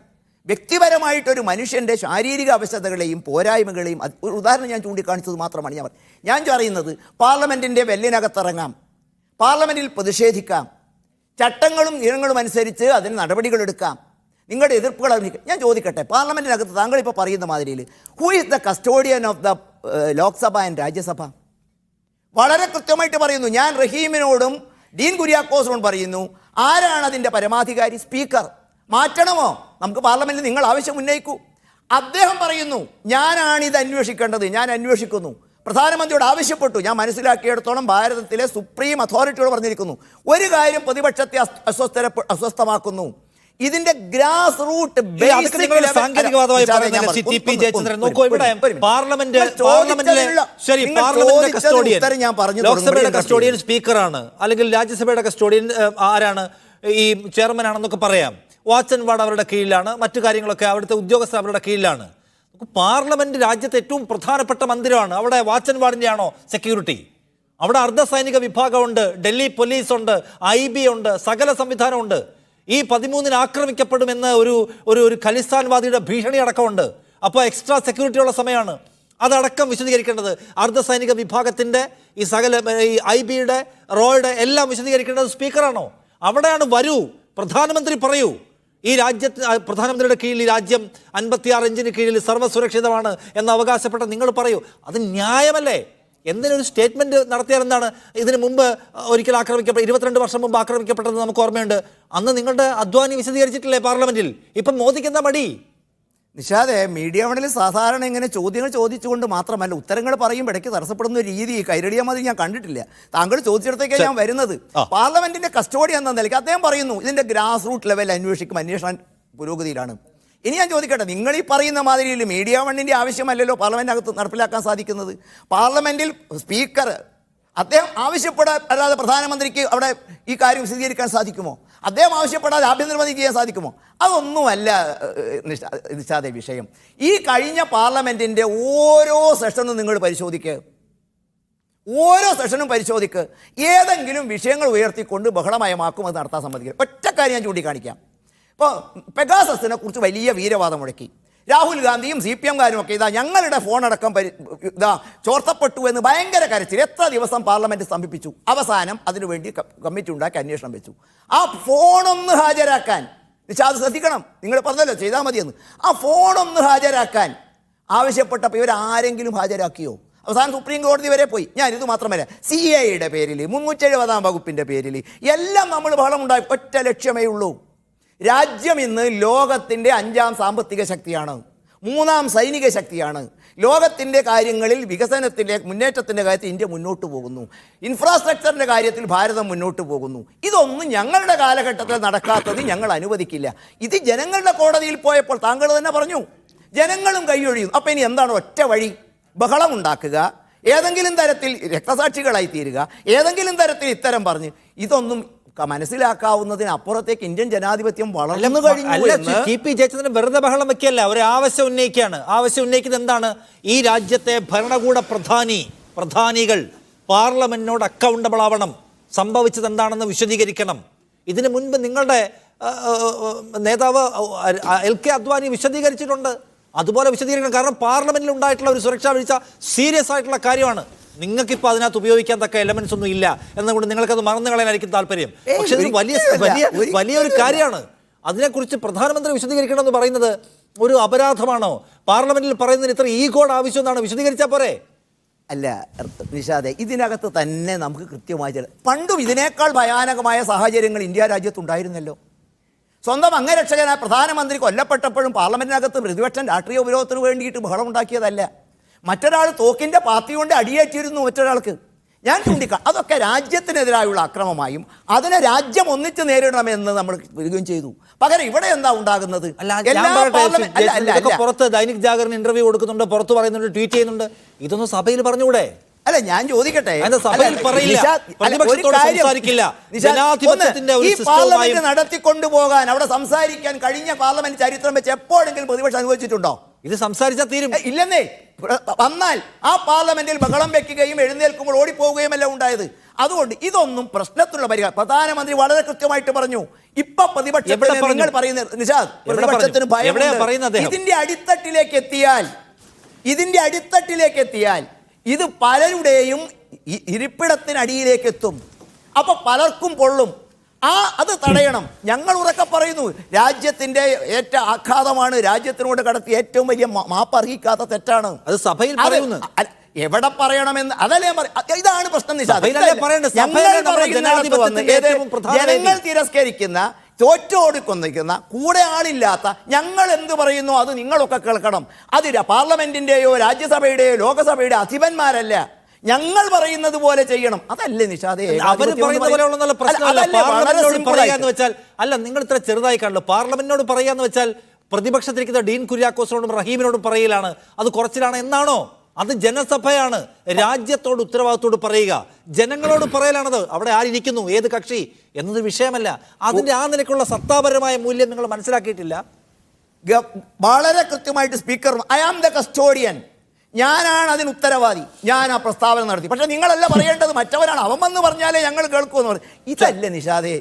വ്യക്തിപരമായിട്ടൊരു മനുഷ്യൻ്റെ ശാരീരിക അവശതകളെയും പോരായ്മകളെയും ഒരു ഉദാഹരണം ഞാൻ ചൂണ്ടിക്കാണിച്ചത് മാത്രമാണ് ഞാൻ പറയുന്നത്. പാർലമെൻറ്റിൻ്റെ വെല്ലിനകത്തിറങ്ങാം, പാർലമെൻറ്റിൽ പ്രതിഷേധിക്കാം, ചട്ടങ്ങളും നിയമങ്ങളും അനുസരിച്ച് അതിന് നടപടികളെടുക്കാം, നിങ്ങളുടെ എതിർപ്പുകൾ അറിയിക്കാം. ഞാൻ ചോദിക്കട്ടെ, പാർലമെൻറ്റിനകത്ത് താങ്കൾ ഇപ്പോൾ പറയുന്ന മാതിരിയിൽ who is the custodian of the Lok Sabha and Rajya Sabha? വളരെ കൃത്യമായിട്ട് പറയുന്നു. ഞാൻ റഹീമിനോടും ഡീൻ കുര്യാക്കോസിനോടും പറയുന്നു, ആരാണ് അതിൻ്റെ പരമാധികാരി? സ്പീക്കർ. മാറ്റണമോ? നമുക്ക് പാർലമെൻറ്റിൽ നിങ്ങൾ ആവശ്യം ഉന്നയിക്കൂ. അദ്ദേഹം പറയുന്നു, ഞാനാണിത് അന്വേഷിക്കേണ്ടത്, ഞാൻ അന്വേഷിക്കുന്നു. പ്രധാനമന്ത്രിയോട് ആവശ്യപ്പെട്ടു. ഞാൻ മനസ്സിലാക്കിയിടത്തോളം ഭാരതത്തിലെ സുപ്രീം അതോറിറ്റിയോട് പറഞ്ഞിരിക്കുന്നു, ഒരു കാര്യം പ്രതിപക്ഷത്തെ അസ്വസ്ഥമാക്കുന്നു, ഇതിന്റെ ഗ്രാസ് റൂട്ട് സാങ്കേതികവാദമായി ലോക്സഭയുടെ കസ്റ്റോഡിയൻ സ്പീക്കറാണ്, അല്ലെങ്കിൽ രാജ്യസഭയുടെ കസ്റ്റോഡിയൻ ആരാണ്, ഈ ചെയർമാൻ ആണെന്നൊക്കെ പറയാം. വാച്ച് ആൻഡ് വാർഡ് അവരുടെ കീഴിലാണ്, മറ്റു കാര്യങ്ങളൊക്കെ അവിടുത്തെ ഉദ്യോഗസ്ഥർ അവരുടെ കീഴിലാണ്. പാർലമെന്റ് രാജ്യത്തെ ഏറ്റവും പ്രധാനപ്പെട്ട മന്ദിരമാണ്. അവിടെ വാച്ച് ആൻഡ് വാർഡിന്റെ ആണോ സെക്യൂരിറ്റി? അവിടെ അർദ്ധസൈനിക വിഭാഗമുണ്ട്, ഡൽഹി പോലീസ് ഉണ്ട്, IB ഉണ്ട്, സകല സംവിധാനമുണ്ട്. ഈ 13-ന് ആക്രമിക്കപ്പെടുമെന്ന് ഒരു ഖലിസ്ഥാൻവാദിയുടെ ഭീഷണി അടക്കമുണ്ട്. അപ്പോൾ എക്സ്ട്രാ സെക്യൂരിറ്റി ഉള്ള സമയമാണ്. അതടക്കം വിശദീകരിക്കേണ്ടത് അർദ്ധസൈനിക വിഭാഗത്തിൻ്റെ ഈ സകല ഈ IBയുടെ റോയുടെ എല്ലാം വിശദീകരിക്കേണ്ടത് സ്പീക്കറാണോ? അവിടെയാണ് വരൂ, പ്രധാനമന്ത്രി പറയൂ, ഈ രാജ്യത്ത് പ്രധാനമന്ത്രിയുടെ കീഴിൽ ഈ രാജ്യം 56 ഇഞ്ചിന് കീഴിൽ സർവ്വസുരക്ഷിതമാണ് എന്ന് അവകാശപ്പെട്ട നിങ്ങൾ പറയൂ. അത് ന്യായമല്ലേ? എന്തിനൊരു സ്റ്റേറ്റ്മെന്റ് നടത്തിയാൽ എന്താണ്? ഇതിന് മുമ്പ് ഒരിക്കൽ 22 വർഷം മുമ്പ് ആക്രമിക്കപ്പെട്ടത് നമുക്ക് ഓർമ്മയുണ്ട്. അന്ന് നിങ്ങളുടെ അദ്വാനി വിശദീകരിച്ചിട്ടില്ലേ പാർലമെന്റിൽ? ഇപ്പം മോദിക്ക് എന്താ മടി? നിഷാദെ, മീഡിയ വണിൽ സാധാരണ ഇങ്ങനെ ചോദ്യങ്ങൾ ചോദിച്ചുകൊണ്ട് മാത്രമല്ല, ഉത്തരങ്ങൾ പറയുമ്പോൾ ഇടയ്ക്ക് തടസ്സപ്പെടുന്ന ഒരു രീതി കൈരടിയ മാതിരി ഞാൻ കണ്ടിട്ടില്ല. താങ്കൾ ചോദിച്ചിടത്തേക്കാണ് ഞാൻ വരുന്നത്. പാർലമെന്റിന്റെ കസ്റ്റോഡിയൻ എന്ന നിലയ്ക്ക് അദ്ദേഹം പറയുന്നു, ഇതിന്റെ ഗ്രാസ് റൂട്ട് ലെവൽ അന്വേഷിക്കും, അന്വേഷണം പുരോഗതിയിലാണ്. ഇനി ഞാൻ ചോദിക്കട്ടെ, നിങ്ങൾ ഈ പറയുന്ന മാതിരിയിൽ മീഡിയ വണ്ണിൻ്റെ ആവശ്യമല്ലല്ലോ പാർലമെൻറ്റിനകത്ത് നടപ്പിലാക്കാൻ സാധിക്കുന്നത്. പാർലമെൻറ്റിൽ സ്പീക്കർ അദ്ദേഹം ആവശ്യപ്പെടാതെ പ്രധാനമന്ത്രിക്ക് അവിടെ ഈ കാര്യം വിശദീകരിക്കാൻ സാധിക്കുമോ? അദ്ദേഹം ആവശ്യപ്പെടാതെ ആഭ്യന്തരമന്ത്രി ചെയ്യാൻ സാധിക്കുമോ? അതൊന്നുമല്ല നിഷാദേ വിഷയം. ഈ കഴിഞ്ഞ പാർലമെൻറ്റിൻ്റെ ഓരോ സെഷനും നിങ്ങൾ പരിശോധിക്കുക, ഓരോ സെഷനും പരിശോധിക്കുക, ഏതെങ്കിലും വിഷയങ്ങൾ ഉയർത്തിക്കൊണ്ട് ബഹളമയമാക്കും അത് നടത്താൻ സമ്മതിക്കുക. ഒറ്റ കാര്യം ഞാൻ ചൂണ്ടിക്കാണിക്കാം. ഇപ്പോൾ പെഗാസസിനെ കുറിച്ച് വലിയ വീരവാദം മുഴക്കി രാഹുൽ ഗാന്ധിയും CPM-കാരും ഒക്കെ ഞങ്ങളുടെ ഫോണടക്കം ചോർത്തപ്പെട്ടു എന്ന് ഭയങ്കര കരച്ചിൽ. എത്ര ദിവസം പാർലമെന്റ് സ്തംഭിപ്പിച്ചു. അവസാനം അതിനുവേണ്ടി കമ്മിറ്റി ഉണ്ടാക്കി അന്വേഷണം വെച്ചു. ആ ഫോണൊന്ന് ഹാജരാക്കാൻ, നിഷാദ് ശ്രദ്ധിക്കണം, നിങ്ങൾ പറഞ്ഞല്ലോ ചെയ്താൽ മതിയെന്ന്, ആ ഫോണൊന്ന് ഹാജരാക്കാൻ ആവശ്യപ്പെട്ടപ്പോൾ ഇവരാരെങ്കിലും ഹാജരാക്കിയോ? അവസാനം സുപ്രീം കോടതി വരെ പോയി. ഞാനിത് മാത്രമല്ല, CAയുടെ പേരിൽ 370-ാം വകുപ്പിൻ്റെ പേരിൽ എല്ലാം നമ്മൾ ബഹളമുണ്ടായി. ഒറ്റ ലക്ഷ്യമേ ഉള്ളൂ, രാജ്യം ഇന്ന് ലോകത്തിൻ്റെ 5ാം സാമ്പത്തിക ശക്തിയാണ്, 3ാം സൈനിക ശക്തിയാണ്. ലോകത്തിൻ്റെ കാര്യങ്ങളിൽ വികസനത്തിൻ്റെ മുന്നേറ്റത്തിൻ്റെ കാര്യത്തിൽ ഇന്ത്യ മുന്നോട്ട് പോകുന്നു, ഇൻഫ്രാസ്ട്രക്ചറിൻ്റെ കാര്യത്തിൽ ഭാരതം മുന്നോട്ട് പോകുന്നു. ഇതൊന്നും ഞങ്ങളുടെ കാലഘട്ടത്തിൽ നടക്കാത്തത് ഞങ്ങൾ അനുവദിക്കില്ല. ഇത് ജനങ്ങളുടെ കോടതിയിൽ പോയപ്പോൾ താങ്കൾ തന്നെ പറഞ്ഞു, ജനങ്ങളും കൈയൊഴിയും. അപ്പം ഇനി എന്താണ് ഒറ്റ വഴി? ബഹളം ഉണ്ടാക്കുക, ഏതെങ്കിലും തരത്തിൽ രക്തസാക്ഷികളായി തീരുക, ഏതെങ്കിലും തരത്തിൽ ഇത്തരം പറഞ്ഞ് ഇതൊന്നും മനസ്സിലാക്കാവുന്നതിന് അപ്പുറത്തേക്ക് ഇന്ത്യൻ ജനാധിപത്യം വളർന്നു കഴിഞ്ഞു. TP ജയചന്ദ്രൻ വെറുതെ ബഹളം വെക്കുകയല്ല, ഒരു ആവശ്യം ഉന്നയിക്കുകയാണ്. ആവശ്യം ഉന്നയിക്കുന്നത് എന്താണ്? ഈ രാജ്യത്തെ ഭരണകൂട പ്രധാനികൾ പാർലമെന്റിനോട് അക്കൗണ്ടബിൾ ആവണം, സംഭവിച്ചത് എന്താണെന്ന് വിശദീകരിക്കണം. ഇതിനു മുൻപ് നിങ്ങളുടെ നേതാവ് LK അദ്വാനി വിശദീകരിച്ചിട്ടുണ്ട്. അതുപോലെ വിശദീകരിക്കണം. കാരണം പാർലമെന്റിൽ ഉണ്ടായിട്ടുള്ള ഒരു സുരക്ഷാ വീഴ്ച സീരിയസ് ആയിട്ടുള്ള കാര്യമാണ്. നിങ്ങൾക്കിപ്പോൾ അതിനകത്ത് ഉപയോഗിക്കാൻ തക്ക എലമെന്റ്സ് ഒന്നും ഇല്ല എന്നുകൊണ്ട് നിങ്ങൾക്കത് മറന്നു കളയാനായിരിക്കും താല്പര്യം. പക്ഷെ ഇത് വലിയൊരു കാര്യമാണ്. അതിനെക്കുറിച്ച് പ്രധാനമന്ത്രി വിശദീകരിക്കണമെന്ന് പറയുന്നത് ഒരു അപരാധമാണോ? പാർലമെന്റിൽ പറയുന്നതിന് ഇത്ര ഈഗോഡ് ആവശ്യം എന്നാണ്, വിശദീകരിച്ചാൽ പോരെ? അല്ല നിഷാദെ, ഇതിനകത്ത് തന്നെ നമുക്ക് കൃത്യമായി പണ്ടും ഇതിനേക്കാൾ ഭയാനകമായ സാഹചര്യങ്ങൾ ഇന്ത്യ രാജ്യത്തുണ്ടായിരുന്നല്ലോ. സ്വന്തം അംഗരക്ഷകനായ പ്രധാനമന്ത്രി കൊല്ലപ്പെട്ടപ്പോഴും പാർലമെന്റിനകത്ത് പ്രതിപക്ഷം രാഷ്ട്രീയ ഉപരോധത്തിന് വേണ്ടിയിട്ട് ബഹളം ഉണ്ടാക്കിയതല്ല. മറ്റൊരാൾ തോക്കിൻ്റെ പാത്തി കൊണ്ട് അടിയേറ്റിരുന്നു മറ്റൊരാൾക്ക്. ഞാൻ അതൊക്കെ രാജ്യത്തിനെതിരായുള്ള അക്രമമായും അതിനെ രാജ്യം ഒന്നിച്ച് നേരിടണമെന്ന് നമ്മൾ വരികയും ചെയ്തു. പകരം ഇവിടെ എന്താ ഉണ്ടാകുന്നത്? പുറത്ത് ദൈനിക് ജാഗരൻ ഇന്റർവ്യൂ കൊടുക്കുന്നുണ്ട്, പുറത്ത് പറയുന്നുണ്ട്, ട്വീറ്റ് ചെയ്യുന്നുണ്ട്. ഇതൊന്നും സഭയിൽ പറഞ്ഞുകൂടെ? അല്ല, ഞാൻ ചോദിക്കട്ടെ, ഈ പാർലമെന്റ് നടത്തിക്കൊണ്ടുപോകാൻ അവിടെ സംസാരിക്കാൻ കഴിഞ്ഞ പാർലമെന്റ് ചരിത്രം വെച്ച് എപ്പോഴെങ്കിലും പ്രതിപക്ഷം അനുവദിച്ചിട്ടുണ്ടോ? ഇത് സംസാരിച്ചാൽ തീരും ഇല്ലെന്നേ. വന്നാൽ ആ പാർലമെന്റിൽ ബഹളം വെക്കുകയും എഴുന്നേൽക്കുമ്പോൾ ഓടിപ്പോവുകയും അല്ല ഉണ്ടായത്. അതുകൊണ്ട് ഇതൊന്നും പ്രശ്നത്തിലുള്ള പരിഹാരം. പ്രധാനമന്ത്രി വളരെ കൃത്യമായിട്ട് പറഞ്ഞു. ഇപ്പൊ പ്രതിപക്ഷത്തിന് നിങ്ങൾ പറയുന്നത് നിഷാദ്, പ്രതിപക്ഷത്തിന് ഭയമുണ്ട്. ഇതിന്റെ അടിത്തട്ടിലേക്ക് എത്തിയാൽ ഇത് പലരുടെയും ഇരിപ്പിടത്തിനടിയിലേക്ക് എത്തും. അപ്പൊ പലർക്കും പൊള്ളും. അത് തടയണം. ഞങ്ങൾ ഉറക്കെ പറയുന്നു, രാജ്യത്തിന്റെ ഏറ്റവും ആഘാതമാണ്, രാജ്യത്തിനോട് കടത്തി ഏറ്റവും വലിയ മാപ്പ് അർഹിക്കാത്ത തെറ്റാണ്. അത് സഭയിൽ പറയുന്നു. എവിടെ പറയണമെന്ന് അതല്ലേ ഇതാണ് പ്രശ്നം നിഷാദ്. ജനങ്ങൾ തിരസ്കരിക്കുന്ന, തോറ്റോടിക്കൊന്നിരിക്കുന്ന, കൂടെ ആളില്ലാത്ത ഞങ്ങൾ എന്ത് പറയുന്നു അത് നിങ്ങളൊക്കെ കേൾക്കണം. അത് പാർലമെന്റിന്റെയോ രാജ്യസഭയുടെയോ ലോകസഭയുടെ അധിപന്മാരല്ല. ഞങ്ങൾ പറയുന്നത് പോലെ ചെയ്യണം. അതല്ലേ നിഷാദേ വെച്ചാൽ? അല്ല, നിങ്ങൾ ഇത്ര ചെറുതായി കാണല്ലോ. പാർലമെന്റിനോട് പറയാന്ന് വെച്ചാൽ പ്രതിപക്ഷത്തിരിക്കുന്ന ഡീൻ കുര്യാക്കോസിനോടും റഹീമിനോടും പറയലാണ്. അത് കുറച്ചിലാണ് എന്നാണോ? അത് ജനസഭയാണ്. രാജ്യത്തോട് ഉത്തരവാദിത്തോട് പറയുക, ജനങ്ങളോട് പറയലാണത്. അവിടെ ആരിയ്ക്കുന്നു, ഏത് കക്ഷി എന്നത് വിഷയമല്ല. അതിന്റെ ആ നിലയ്ക്കുള്ള സത്താപരമായ മൂല്യം നിങ്ങൾ മനസ്സിലാക്കിയിട്ടില്ല. വളരെ കൃത്യമായിട്ട് speaker, I am the custodian, ഞാനാണ് അതിന് ഉത്തരവാദി, ഞാൻ ആ പ്രസ്താവന നടത്തി. പക്ഷെ നിങ്ങളല്ല പറയേണ്ടത്, മറ്റവരാണ്. അവൻ വന്ന് പറഞ്ഞാലേ ഞങ്ങൾ കേൾക്കുമെന്ന് പറഞ്ഞു. ഇതല്ലേ നിഷാദേ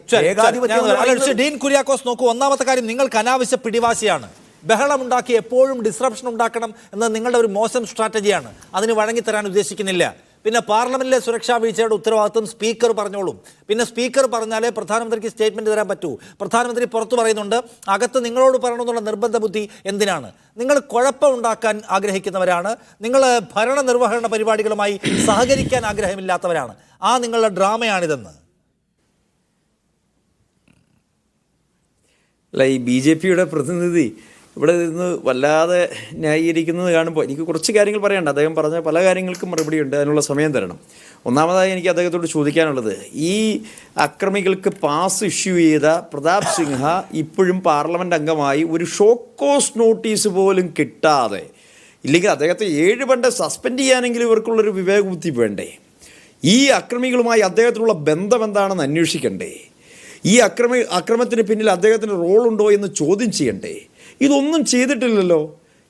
ഡീൻ കുര്യാക്കോസ്? നോക്കൂ, ഒന്നാമത്തെ കാര്യം, നിങ്ങൾക്ക് അനാവശ്യ പിടിവാശിയാണ്. ബഹളമുണ്ടാക്കി എപ്പോഴും ഡിസ്റപ്ഷൻ ഉണ്ടാക്കണം എന്നത് നിങ്ങളുടെ ഒരു മോശം സ്ട്രാറ്റജിയാണ്. അതിന് വഴങ്ങിത്തരാൻ ഉദ്ദേശിക്കുന്നില്ല. പിന്നെ പാർലമെന്റിലെ സുരക്ഷാ വീഴ്ചയുടെ ഉത്തരവാദിത്വം സ്പീക്കർ പറഞ്ഞോളും. പിന്നെ സ്പീക്കർ പറഞ്ഞാലേ പ്രധാനമന്ത്രിക്ക് സ്റ്റേറ്റ്മെന്റ് തരാൻ പറ്റൂ. പ്രധാനമന്ത്രി പുറത്തു പറയുന്നുണ്ട്, അകത്ത് നിങ്ങളോട് പറയണമെന്നുള്ള നിർബന്ധ ബുദ്ധി എന്തിനാണ്? നിങ്ങൾ കുഴപ്പമുണ്ടാക്കാൻ ആഗ്രഹിക്കുന്നവരാണ്. നിങ്ങൾ ഭരണനിർവഹണ പരിപാടികളുമായി സഹകരിക്കാൻ ആഗ്രഹമില്ലാത്തവരാണ്. ആ നിങ്ങളുടെ ഡ്രാമയാണിതെന്ന്. അല്ല, ഈ BJP-യുടെ പ്രതിനിധി ഇവിടെ നിന്ന് വല്ലാതെ ന്യായീകരിക്കുന്നത് കാണുമ്പോൾ എനിക്ക് കുറച്ച് കാര്യങ്ങൾ പറയാനുണ്ട്. അദ്ദേഹം പറഞ്ഞ പല കാര്യങ്ങൾക്കും മറുപടിയുണ്ട്, അതിനുള്ള സമയം തരണം. ഒന്നാമതായി എനിക്ക് അദ്ദേഹത്തോട് ചോദിക്കാനുള്ളത്, ഈ അക്രമികൾക്ക് പാസ് ഇഷ്യൂ ചെയ്ത പ്രതാപ് സിൻഹ ഇപ്പോഴും പാർലമെൻറ്റ് അംഗമായി ഒരു ഷോക്കോസ് നോട്ടീസ് പോലും കിട്ടാതെ, ഇല്ലെങ്കിൽ അദ്ദേഹത്തെ 7 പണ്ട് സസ്പെൻഡ് ചെയ്യാനെങ്കിലും ഇവർക്കുള്ളൊരു വിവേകബുദ്ധി വേണ്ടേ? ഈ അക്രമികളുമായി അദ്ദേഹത്തിനുള്ള ബന്ധം എന്താണെന്ന് അന്വേഷിക്കണ്ടേ? ഈ അക്രമത്തിന് പിന്നിൽ അദ്ദേഹത്തിന് റോളുണ്ടോ എന്ന് ചോദ്യം ചെയ്യണ്ടേ? ഇതൊന്നും ചെയ്തിട്ടില്ലല്ലോ.